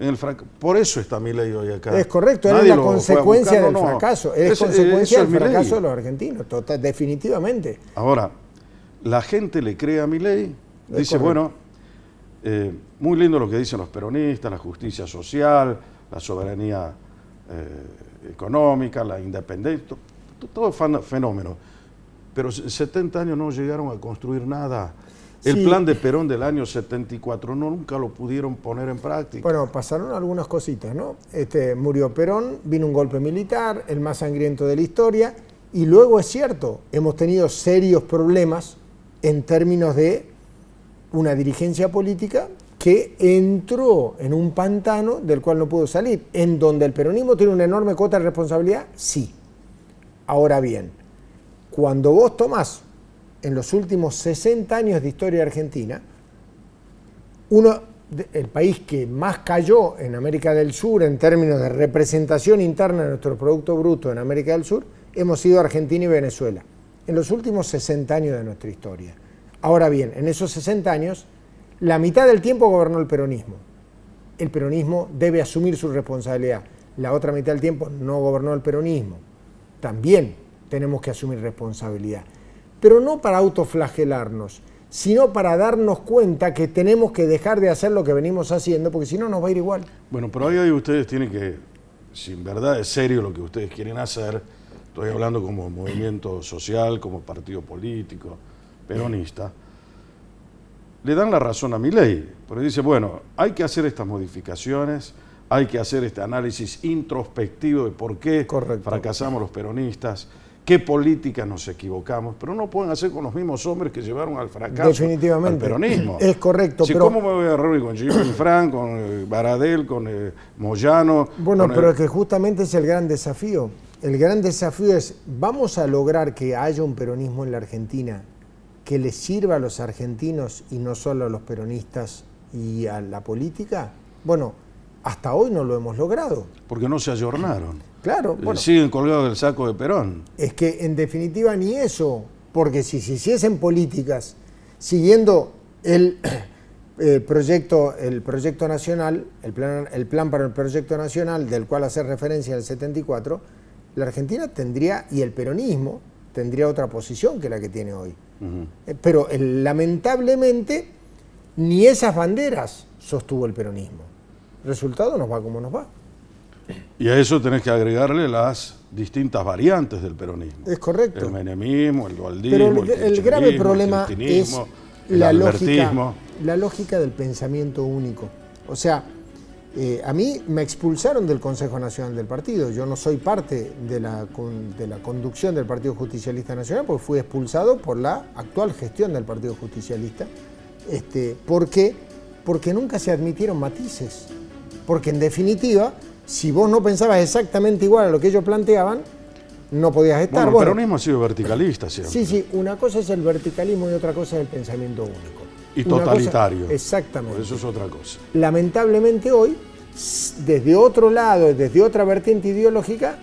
Speaker 1: Por eso está Milei hoy acá.
Speaker 7: Es correcto, él es
Speaker 1: Nadie
Speaker 7: la
Speaker 1: lo fue a
Speaker 7: consecuencia
Speaker 1: buscar,
Speaker 7: del
Speaker 1: no.
Speaker 7: fracaso. Él es
Speaker 1: Eso
Speaker 7: consecuencia
Speaker 1: es
Speaker 7: del fracaso
Speaker 1: Milei.
Speaker 7: de los argentinos, definitivamente.
Speaker 1: Ahora, la gente le cree a Milei, dice,
Speaker 7: correcto.
Speaker 1: bueno, muy lindo lo que dicen los peronistas, la justicia social, la soberanía económica, la independencia, todo fenómeno. Pero 70 años no llegaron a construir nada. El
Speaker 7: Sí.
Speaker 1: plan de Perón del año 74 nunca lo pudieron poner en práctica.
Speaker 7: Bueno, pasaron algunas cositas, ¿no? Murió Perón, vino un golpe militar, el más sangriento de la historia, y luego es cierto, hemos tenido serios problemas en términos de una dirigencia política que entró en un pantano del cual no pudo salir. En donde el peronismo tiene una enorme cuota de responsabilidad, sí. Ahora bien, cuando vos tomás en los últimos 60 años de historia argentina, el país que más cayó en América del Sur en términos de representación interna de nuestro Producto Bruto en América del Sur, hemos sido Argentina y Venezuela, en los últimos 60 años de nuestra historia. Ahora bien, en esos 60 años, la mitad del tiempo gobernó el peronismo. El peronismo debe asumir su responsabilidad. La otra mitad del tiempo no gobernó el peronismo. También tenemos que asumir responsabilidad. Pero no para autoflagelarnos, sino para darnos cuenta que tenemos que dejar de hacer lo que venimos haciendo, porque si no nos va a ir igual.
Speaker 1: Bueno, pero ahí ustedes tienen que, si en verdad es serio lo que ustedes quieren hacer, estoy hablando como movimiento social, como partido político, peronista, le dan la razón a Milei, porque dice, bueno, hay que hacer estas modificaciones, hay que hacer este análisis introspectivo de por qué fracasamos los peronistas, qué políticas nos equivocamos, pero no pueden hacer con los mismos hombres que llevaron al fracaso
Speaker 7: definitivamente
Speaker 1: al peronismo.
Speaker 7: Es correcto.
Speaker 1: Si,
Speaker 7: pero
Speaker 1: ¿cómo me voy a reunir con Jimmy Frank, con Baradel, con Moyano?
Speaker 7: Bueno,
Speaker 1: con
Speaker 7: pero es que justamente es el gran desafío. El gran desafío es, ¿vamos a lograr que haya un peronismo en la Argentina que les sirva a los argentinos y no solo a los peronistas y a la política? Bueno, hasta hoy no lo hemos logrado.
Speaker 1: Porque no se ayornaron.
Speaker 7: Claro, bueno,
Speaker 1: siguen colgados del saco de Perón.
Speaker 7: es que en definitiva ni eso, porque si se hiciesen políticas siguiendo el proyecto nacional, el plan para el proyecto nacional del cual hace referencia en el 74, la Argentina tendría, y el peronismo tendría otra posición que la que tiene hoy. Pero lamentablemente ni esas banderas sostuvo el peronismo. El resultado nos va como nos va.
Speaker 1: Y a eso tenés que agregarle las distintas variantes del peronismo.
Speaker 7: Es correcto.
Speaker 1: El menemismo, el dualdismo,
Speaker 7: Pero el grave problema
Speaker 1: el
Speaker 7: es
Speaker 1: el albertismo.
Speaker 7: la lógica del pensamiento único. O sea, a mí me expulsaron del Consejo Nacional del partido. Yo no soy parte de la conducción del Partido Justicialista Nacional porque fui expulsado por la actual gestión del Partido Justicialista. ¿Por qué? Porque nunca se admitieron matices. Porque en definitiva, si vos no pensabas exactamente igual a lo que ellos planteaban, no podías estar.
Speaker 1: Bueno, el peronismo ha sido verticalista siempre.
Speaker 7: Sí, una cosa es el verticalismo y otra cosa es el pensamiento único.
Speaker 1: Y totalitario.
Speaker 7: Exactamente.
Speaker 1: Por eso es otra cosa.
Speaker 7: Lamentablemente hoy, desde otro lado, desde otra vertiente ideológica,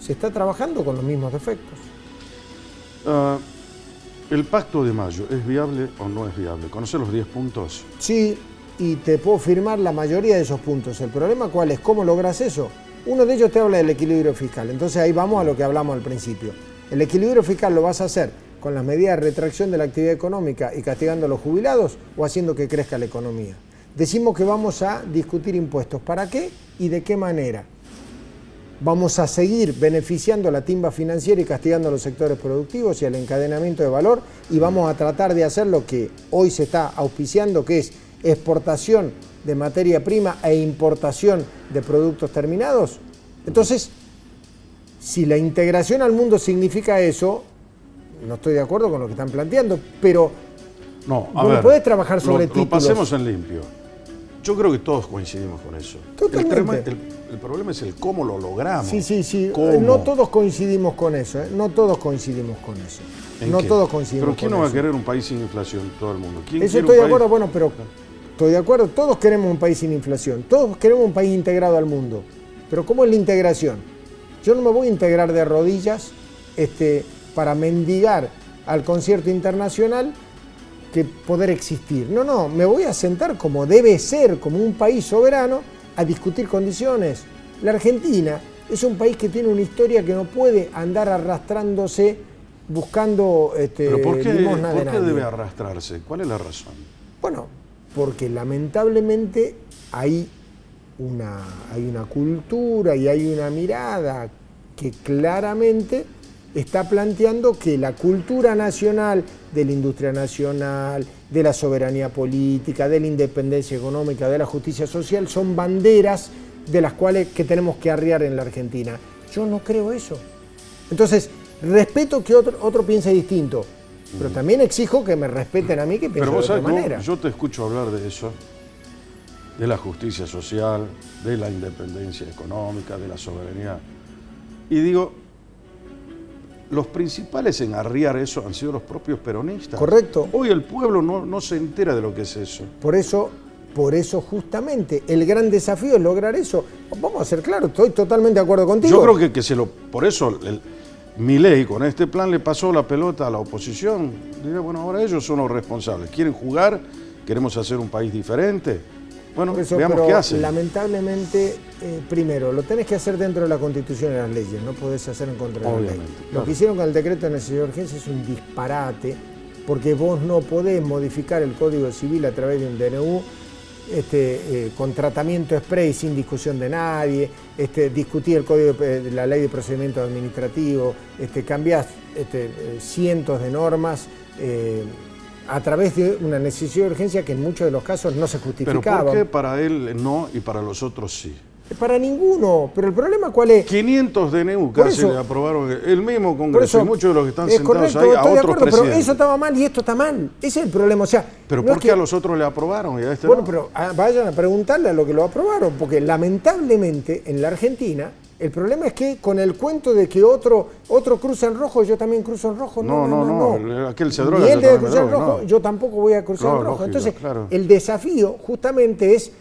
Speaker 7: se está trabajando con los mismos defectos.
Speaker 1: ¿El Pacto de Mayo es viable o no es viable? ¿Conoces los 10 puntos?
Speaker 7: Sí, y te puedo firmar la mayoría de esos puntos. El problema, ¿cuál es? ¿Cómo logras eso? Uno de ellos te habla del equilibrio fiscal. Entonces ahí vamos a lo que hablamos al principio. El equilibrio fiscal lo vas a hacer con las medidas de retracción de la actividad económica y castigando a los jubilados o haciendo que crezca la economía. Decimos que vamos a discutir impuestos. ¿Para qué y de qué manera? Vamos a seguir beneficiando a la timba financiera y castigando a los sectores productivos y al encadenamiento de valor y vamos a tratar de hacer lo que hoy se está auspiciando, que es exportación de materia prima e importación de productos terminados. Entonces, si la integración al mundo significa eso, no estoy de acuerdo con lo que están planteando, pero
Speaker 1: no
Speaker 7: podés trabajar sobre títulos.
Speaker 1: Lo pasemos en limpio. Yo creo que todos coincidimos con eso.
Speaker 7: Totalmente.
Speaker 1: El problema es el cómo lo logramos.
Speaker 7: Sí.
Speaker 1: ¿Cómo?
Speaker 7: No todos coincidimos con eso. No todos coincidimos con eso.
Speaker 1: ¿En qué? ¿Pero quién no va a querer un país sin inflación? Todo el mundo.
Speaker 7: Eso estoy de acuerdo, bueno, pero estoy de acuerdo. Todos queremos un país sin inflación. Todos queremos un país integrado al mundo. Pero ¿cómo es la integración? Yo no me voy a integrar de rodillas para mendigar al concierto internacional que poder existir. No, me voy a sentar como debe ser, como un país soberano, a discutir condiciones. La Argentina es un país que tiene una historia que no puede andar arrastrándose buscando
Speaker 1: ¿Pero por qué
Speaker 7: limosna de nadie.
Speaker 1: debe arrastrarse? ¿Cuál es la razón?
Speaker 7: Bueno, porque lamentablemente hay una cultura y hay una mirada que claramente está planteando que la cultura nacional, de la industria nacional, de la soberanía política, de la independencia económica, de la justicia social, son banderas de las cuales que tenemos que arriar en la Argentina. Yo no creo eso. Entonces, respeto que otro piense distinto, pero también exijo que me respeten a mí que pienso de otra manera.
Speaker 1: Yo te escucho hablar de eso, de la justicia social, de la independencia económica, de la soberanía, y digo, los principales en arriar eso han sido los propios peronistas.
Speaker 7: Correcto.
Speaker 1: Hoy el pueblo no se entera de lo que es eso.
Speaker 7: Por eso justamente el gran desafío es lograr eso. Vamos a ser claros, estoy totalmente de acuerdo contigo.
Speaker 1: Yo creo que por eso Milei con este plan le pasó la pelota a la oposición. Diría, bueno, ahora ellos son los responsables. ¿Quieren jugar? ¿Queremos hacer un país diferente? Bueno, veamos qué hacen.
Speaker 7: Lamentablemente, primero, lo tenés que hacer dentro de la Constitución y las leyes, no podés hacer en contra de la ley. Lo que hicieron con el decreto de necesidad de urgencia es un disparate, porque vos no podés modificar el Código Civil a través de un DNU con tratamiento exprés sin discusión de nadie, discutir el código de la ley de procedimiento administrativo, cambiás cientos de normas a través de una necesidad de urgencia que en muchos de los casos no se justificaba.
Speaker 1: ¿Pero por qué para él no y para los otros sí?
Speaker 7: Para ninguno, pero el problema ¿cuál es?
Speaker 1: 500 DNU casi le aprobaron el mismo Congreso y muchos de los que están sentados ahí a otros presidentes.
Speaker 7: Pero eso estaba mal y esto está mal, ese es el problema. O sea,
Speaker 1: ¿pero por qué a los otros le aprobaron y a este
Speaker 7: bueno,
Speaker 1: no?
Speaker 7: Pero vayan a preguntarle a lo que lo aprobaron, porque lamentablemente en la Argentina el problema es que con el cuento de que otro cruza en rojo, yo también cruzo en rojo.
Speaker 1: No. Aquel se droga.
Speaker 7: Y él debe cruzar en rojo, yo tampoco voy a cruzar en rojo.
Speaker 1: Lógico,
Speaker 7: entonces,
Speaker 1: claro.
Speaker 7: El desafío justamente es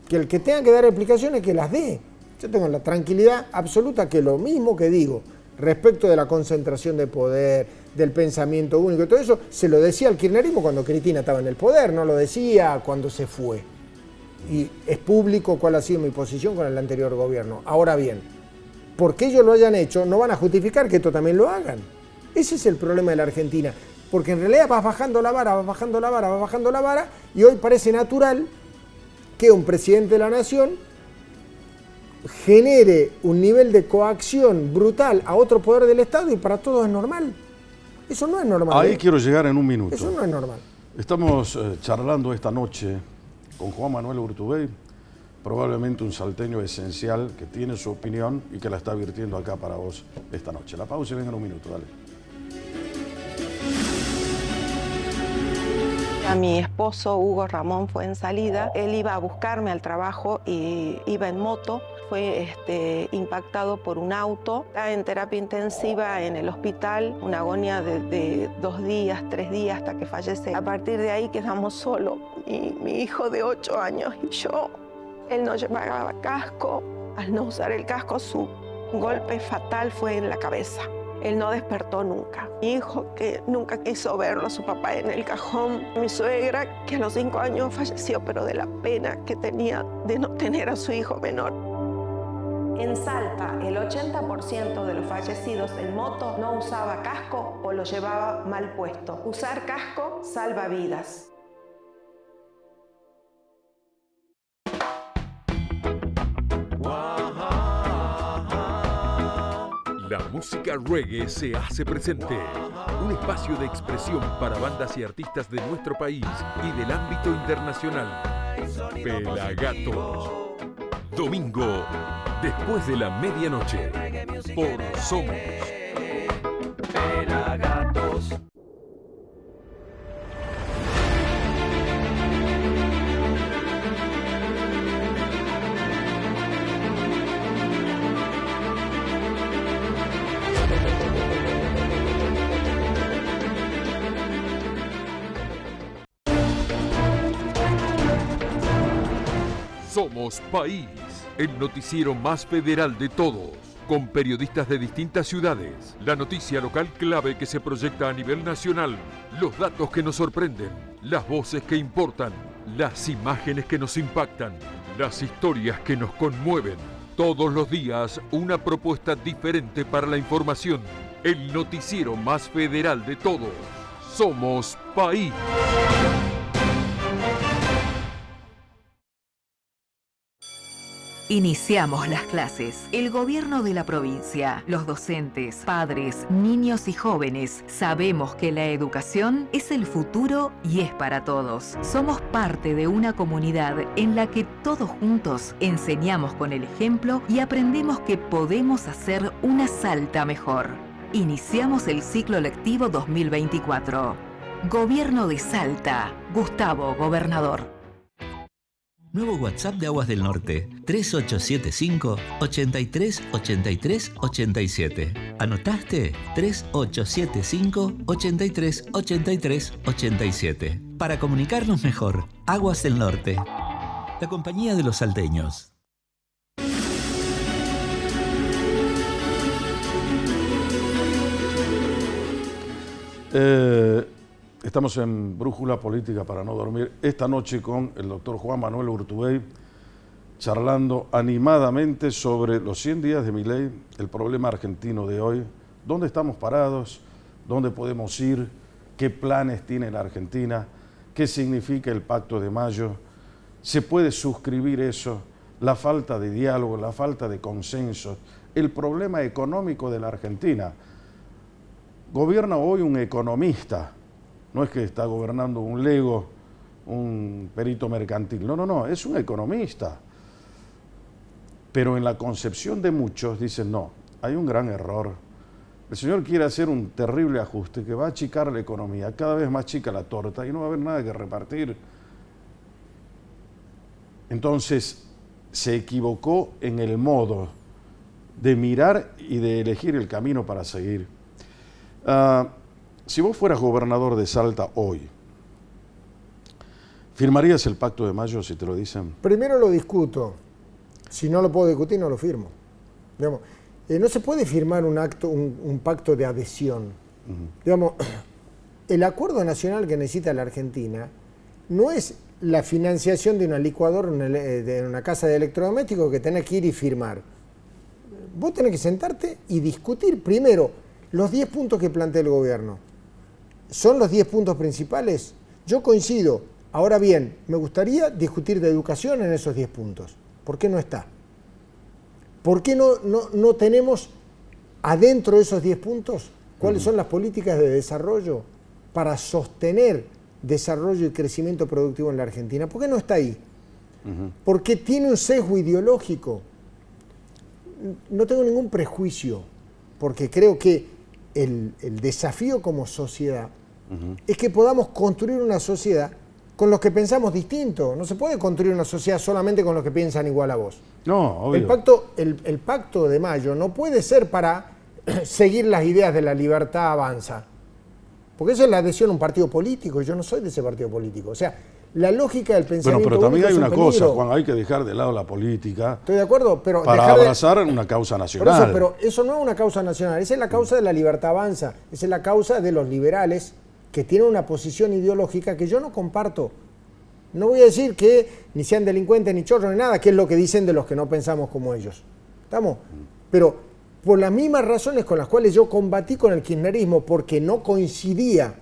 Speaker 7: que el que tenga que dar explicaciones que las dé. Yo tengo la tranquilidad absoluta que lo mismo que digo respecto de la concentración de poder, del pensamiento único y todo eso, se lo decía al kirchnerismo cuando Cristina estaba en el poder, no lo decía cuando se fue. Y es público cuál ha sido mi posición con el anterior gobierno. Ahora bien, porque ellos lo hayan hecho, no van a justificar que esto también lo hagan. Ese es el problema de la Argentina. Porque en realidad vas bajando la vara, y hoy parece natural que un presidente de la nación genere un nivel de coacción brutal a otro poder del Estado y para todos es normal. Eso no es normal.
Speaker 1: Ahí quiero llegar en un minuto.
Speaker 7: Eso no es normal.
Speaker 1: Estamos charlando esta noche con Juan Manuel Urtubey, probablemente un salteño esencial que tiene su opinión y que la está virtiendo acá para vos esta noche. La pausa y venga en un minuto, dale.
Speaker 2: A mi esposo Hugo Ramón fue en salida, él iba a buscarme al trabajo y iba en moto, fue impactado por un auto, está en terapia intensiva en el hospital, una agonía de 2 días, 3 días hasta que fallece. A partir de ahí quedamos solos, mi hijo de 8 años y yo. Él no llevaba casco, al no usar el casco su golpe fatal fue en la cabeza. Él no despertó nunca. Mi hijo, que nunca quiso verlo a su papá en el cajón. Mi suegra, que a los 5 años falleció, pero de la pena que tenía de no tener a su hijo menor.
Speaker 3: En Salta, el 80% de los fallecidos en moto no usaba casco o lo llevaba mal puesto. Usar casco salva vidas.
Speaker 4: La música reggae se hace presente. Un espacio de expresión para bandas y artistas de nuestro país y del ámbito internacional. Pelagatos. Domingo, después de la medianoche. Por Somos. Pelagatos. Somos País, el noticiero más federal de todos, con periodistas de distintas ciudades, la noticia local clave que se proyecta a nivel nacional, los datos que nos sorprenden, las voces que importan, las imágenes que nos impactan, las historias que nos conmueven. Todos los días una propuesta diferente para la información, el noticiero más federal de todos. Somos País.
Speaker 5: Iniciamos las clases. El gobierno de la provincia, los docentes, padres, niños y jóvenes sabemos que la educación es el futuro y es para todos. Somos parte de una comunidad en la que todos juntos enseñamos con el ejemplo y aprendemos que podemos hacer una Salta mejor. Iniciamos el ciclo lectivo 2024. Gobierno de Salta. Gustavo, gobernador.
Speaker 6: Nuevo WhatsApp de Aguas del Norte, 3875 83 83 87. ¿Anotaste? 3875 83 83 87. Para comunicarnos mejor, Aguas del Norte, la compañía de los salteños.
Speaker 1: Estamos en Brújula Política para no dormir esta noche con el doctor Juan Manuel Urtubey, charlando animadamente sobre los 100 días de Milei, el problema argentino de hoy, dónde estamos parados, dónde podemos ir, qué planes tiene la Argentina, qué significa el Pacto de Mayo, se puede suscribir eso, la falta de diálogo, la falta de consenso, el problema económico de la Argentina. Gobierna hoy un economista. No es que está gobernando un lego, un perito mercantil. No, es un economista. Pero en la concepción de muchos dicen, no, hay un gran error. El señor quiere hacer un terrible ajuste que va a achicar la economía, cada vez más chica la torta y no va a haber nada que repartir. Entonces, se equivocó en el modo de mirar y de elegir el camino para seguir. Si vos fueras gobernador de Salta hoy, ¿firmarías el Pacto de Mayo si te lo dicen?
Speaker 7: Primero lo discuto. Si no lo puedo discutir, no lo firmo. Digamos, no se puede firmar un pacto de adhesión. Digamos, el acuerdo nacional que necesita la Argentina no es la financiación de una licuadora en una casa de electrodomésticos que tenés que ir y firmar. Vos tenés que sentarte y discutir primero los 10 puntos que plantea el gobierno. ¿Son los 10 puntos principales? Yo coincido. Ahora bien, me gustaría discutir de educación en esos 10 puntos. ¿Por qué no está? ¿Por qué no tenemos adentro de esos 10 puntos cuáles son las políticas de desarrollo para sostener desarrollo y crecimiento productivo en la Argentina? ¿Por qué no está ahí? Porque tiene un sesgo ideológico. No tengo ningún prejuicio, porque creo que el desafío como sociedad es que podamos construir una sociedad con los que pensamos distinto. No se puede construir una sociedad solamente con los que piensan igual a vos.
Speaker 1: No, obvio.
Speaker 7: El Pacto de Mayo no puede ser para seguir las ideas de la libertad avanza. Porque eso es la adhesión a un partido político, y yo no soy de ese partido político. O sea, la lógica del pensamiento.
Speaker 1: Bueno, pero también hay una cosa,
Speaker 7: peligro.
Speaker 1: Juan, hay que dejar de lado la política.
Speaker 7: Estoy de acuerdo, pero
Speaker 1: para abrazar una causa nacional.
Speaker 7: Pero eso no es una causa nacional, esa es la causa de la libertad avanza, esa es la causa de los liberales que tienen una posición ideológica que yo no comparto. No voy a decir que ni sean delincuentes ni chorros ni nada, que es lo que dicen de los que no pensamos como ellos. ¿Estamos? Pero por las mismas razones con las cuales yo combatí con el kirchnerismo, porque no coincidía,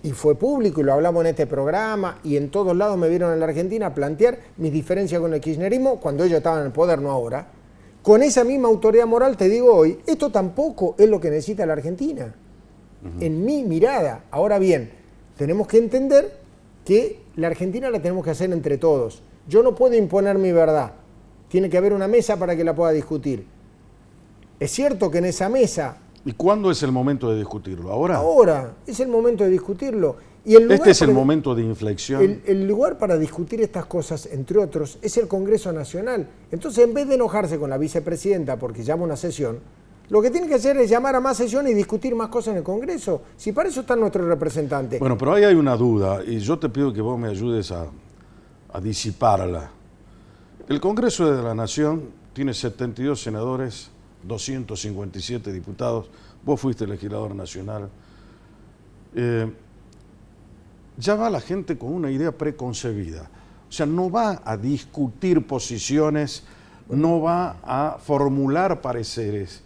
Speaker 7: y fue público y lo hablamos en este programa y en todos lados me vieron en la Argentina plantear mis diferencias con el kirchnerismo cuando ellos estaban en el poder, no ahora. Con esa misma autoridad moral te digo hoy, esto tampoco es lo que necesita la Argentina. En mi mirada. Ahora bien, tenemos que entender que la Argentina la tenemos que hacer entre todos. Yo no puedo imponer mi verdad. Tiene que haber una mesa para que la pueda discutir. Es cierto que en esa mesa...
Speaker 1: ¿Y cuándo es el momento de discutirlo? ¿Ahora?
Speaker 7: Ahora, es el momento de discutirlo. Y el lugar
Speaker 1: este es el momento de inflexión.
Speaker 7: El lugar para discutir estas cosas, entre otros, es el Congreso Nacional. Entonces, en vez de enojarse con la vicepresidenta porque llama una sesión, lo que tiene que hacer es llamar a más sesiones y discutir más cosas en el Congreso. Si para eso están nuestros representantes.
Speaker 1: Bueno, pero ahí hay una duda y yo te pido que vos me ayudes a disiparla. El Congreso de la Nación tiene 72 senadores, 257 diputados. Vos fuiste legislador nacional. Ya va la gente con una idea preconcebida. O sea, no va a discutir posiciones, no va a formular pareceres.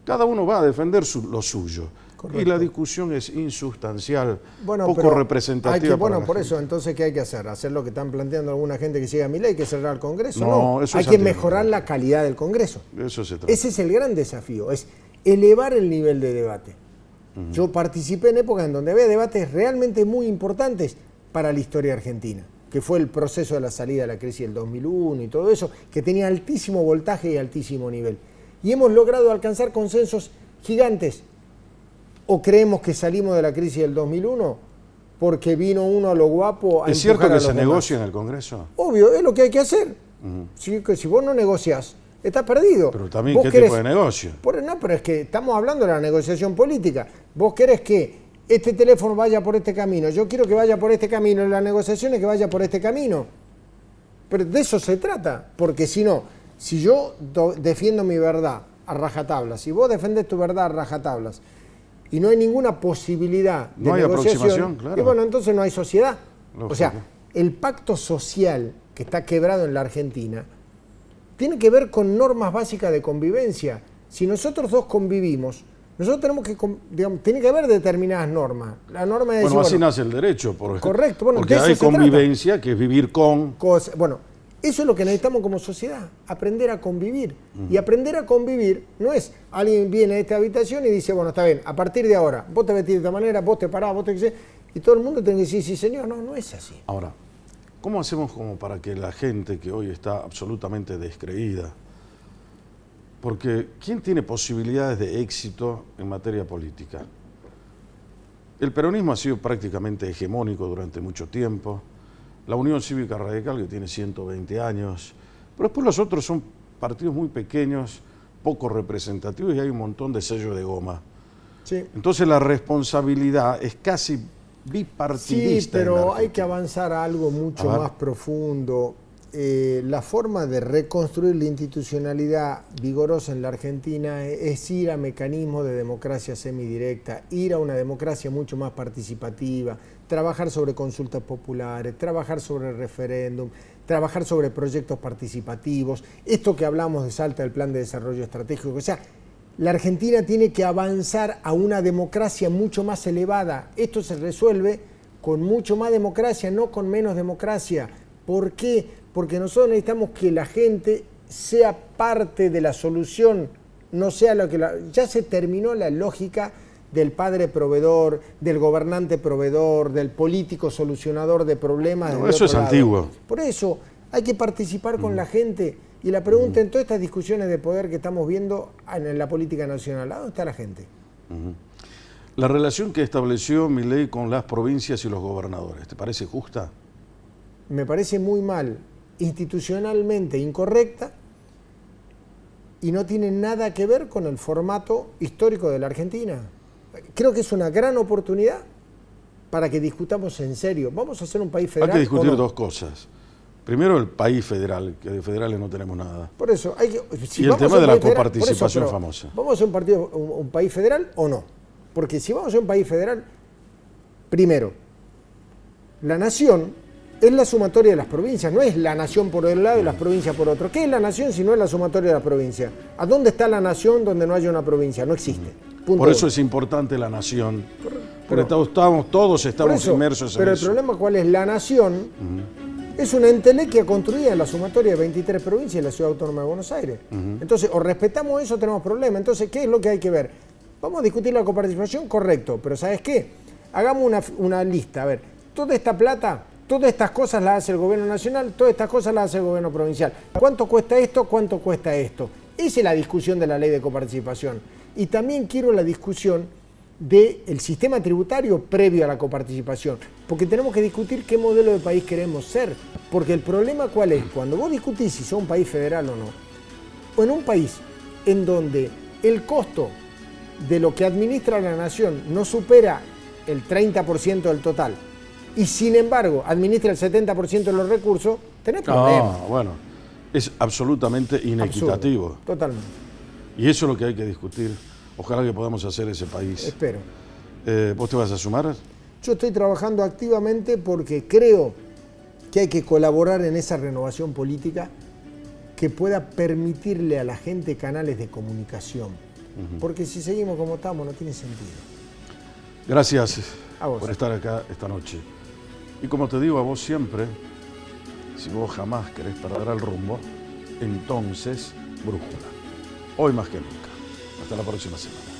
Speaker 1: Cada uno va a defender lo suyo. y la discusión es insustancial,
Speaker 7: bueno,
Speaker 1: poco representativa.
Speaker 7: Bueno, por eso, entonces, ¿qué hay que hacer? ¿Hacer lo que están planteando alguna gente que siga a Milei, que cerrar el Congreso?
Speaker 1: No, eso
Speaker 7: hay que mejorar la calidad del Congreso.
Speaker 1: Eso se trata.
Speaker 7: Ese es el gran desafío, es elevar el nivel de debate. Yo participé en épocas en donde había debates realmente muy importantes para la historia argentina, que fue el proceso de la salida de la crisis del 2001 y todo eso, que tenía altísimo voltaje y altísimo nivel. Y hemos logrado alcanzar consensos gigantes. ¿O creemos que salimos de la crisis del 2001 porque vino uno a lo guapo a
Speaker 1: ¿Es cierto que se
Speaker 7: demás?
Speaker 1: negocia en el Congreso?
Speaker 7: Obvio, es lo que hay que hacer. Si vos no negociás, estás perdido.
Speaker 1: Pero también, ¿qué tipo de negocio?
Speaker 7: No, pero es que estamos hablando de la negociación política. Vos querés que este teléfono vaya por este camino, yo quiero que vaya por este camino, en la negociación es que vaya por este camino. Pero de eso se trata, porque si no, si yo defiendo mi verdad a rajatablas, si vos defendés tu verdad a rajatablas, y no hay ninguna posibilidad de negociación, claro. Y bueno, entonces no hay sociedad. Lógico. O sea, el pacto social que está quebrado en la Argentina tiene que ver con normas básicas de convivencia. Si nosotros dos convivimos, nosotros tenemos que, digamos, tiene que haber determinadas normas. La norma es
Speaker 1: decir, así nace el derecho.
Speaker 7: Correcto. Bueno,
Speaker 1: porque hay convivencia, que es vivir con...
Speaker 7: Bueno, eso es lo que necesitamos como sociedad, aprender a convivir. Y aprender a convivir no es alguien viene a esta habitación y dice, bueno, está bien, a partir de ahora, vos te vestís de esta manera, vos te parás, vos te... Y todo el mundo tiene que decir, sí señor, no es así.
Speaker 1: Ahora, ¿cómo hacemos como para que la gente que hoy está absolutamente descreída, porque ¿quién tiene posibilidades de éxito en materia política? El peronismo ha sido prácticamente hegemónico durante mucho tiempo, la Unión Cívica Radical, que tiene 120 años, pero después los otros son partidos muy pequeños, poco representativos y hay un montón de sellos de goma.
Speaker 7: Sí.
Speaker 1: Entonces la responsabilidad es casi bipartidista.
Speaker 7: Sí, pero hay que avanzar a algo mucho más profundo. La forma de reconstruir la institucionalidad vigorosa en la Argentina es ir a mecanismos de democracia semidirecta, ir a una democracia mucho más participativa, trabajar sobre consultas populares, trabajar sobre referéndum, trabajar sobre proyectos participativos, esto que hablamos de Salta del Plan de Desarrollo Estratégico. O sea, la Argentina tiene que avanzar a una democracia mucho más elevada. Esto se resuelve con mucho más democracia, no con menos democracia. ¿Por qué? Porque nosotros necesitamos que la gente sea parte de la solución, no sea lo que... Ya se terminó la lógica del padre proveedor, del gobernante proveedor, del político solucionador de problemas.
Speaker 1: No, eso es antiguo.
Speaker 7: Por eso hay que participar con la gente. Y la pregunta en todas estas discusiones de poder que estamos viendo en la política nacional, ¿a dónde está la gente?
Speaker 1: La relación que estableció Milei con las provincias y los gobernadores, ¿te parece justa?
Speaker 7: Me parece muy mal, institucionalmente incorrecta, y no tiene nada que ver con el formato histórico de la Argentina. Creo que es una gran oportunidad para que discutamos en serio. ¿Vamos a ser un país federal?
Speaker 1: Hay que discutir dos cosas. Primero, el país federal, que de federales no tenemos nada.
Speaker 7: Por eso, hay que...
Speaker 1: y el tema de la coparticipación famosa.
Speaker 7: ¿Vamos a ser un país federal o no? Porque si vamos a ser un país federal, primero, la nación es la sumatoria de las provincias, no es la nación por un lado y las provincias por otro. ¿Qué es la nación si no es la sumatoria de las provincias? ¿A dónde está la nación donde no haya una provincia? No existe.
Speaker 1: Por eso es importante la nación. Porque todos estamos inmersos en eso.
Speaker 7: Pero el problema, ¿cuál es? La nación es una entelequia construida en la sumatoria de 23 provincias y la Ciudad Autónoma de Buenos Aires. Entonces, o respetamos eso o tenemos problemas. Entonces, ¿qué es lo que hay que ver? Vamos a discutir la coparticipación, correcto. Pero ¿sabes qué? Hagamos una lista. A ver, toda esta plata... Todas estas cosas las hace el gobierno nacional, todas estas cosas las hace el gobierno provincial. ¿Cuánto cuesta esto? ¿Cuánto cuesta esto? Esa es la discusión de la ley de coparticipación. Y también quiero la discusión del sistema tributario previo a la coparticipación, porque tenemos que discutir qué modelo de país queremos ser. Porque el problema, ¿cuál es? Cuando vos discutís si sos un país federal o no, o en un país en donde el costo de lo que administra la nación no supera el 30% del total, y sin embargo administra el 70% de los recursos, tenés problemas.
Speaker 1: Bueno, es absolutamente inequitativo.
Speaker 7: Absurdo, totalmente.
Speaker 1: Y eso es lo que hay que discutir. Ojalá que podamos hacer ese país.
Speaker 7: Espero.
Speaker 1: ¿Vos te vas a sumar?
Speaker 7: Yo estoy trabajando activamente porque creo que hay que colaborar en esa renovación política que pueda permitirle a la gente canales de comunicación. Porque si seguimos como estamos no tiene sentido.
Speaker 1: Gracias
Speaker 7: A vos.
Speaker 1: por estar acá esta noche. Y como te digo a vos siempre, si vos jamás querés perder el rumbo, entonces brújula. Hoy más que nunca. Hasta la próxima semana.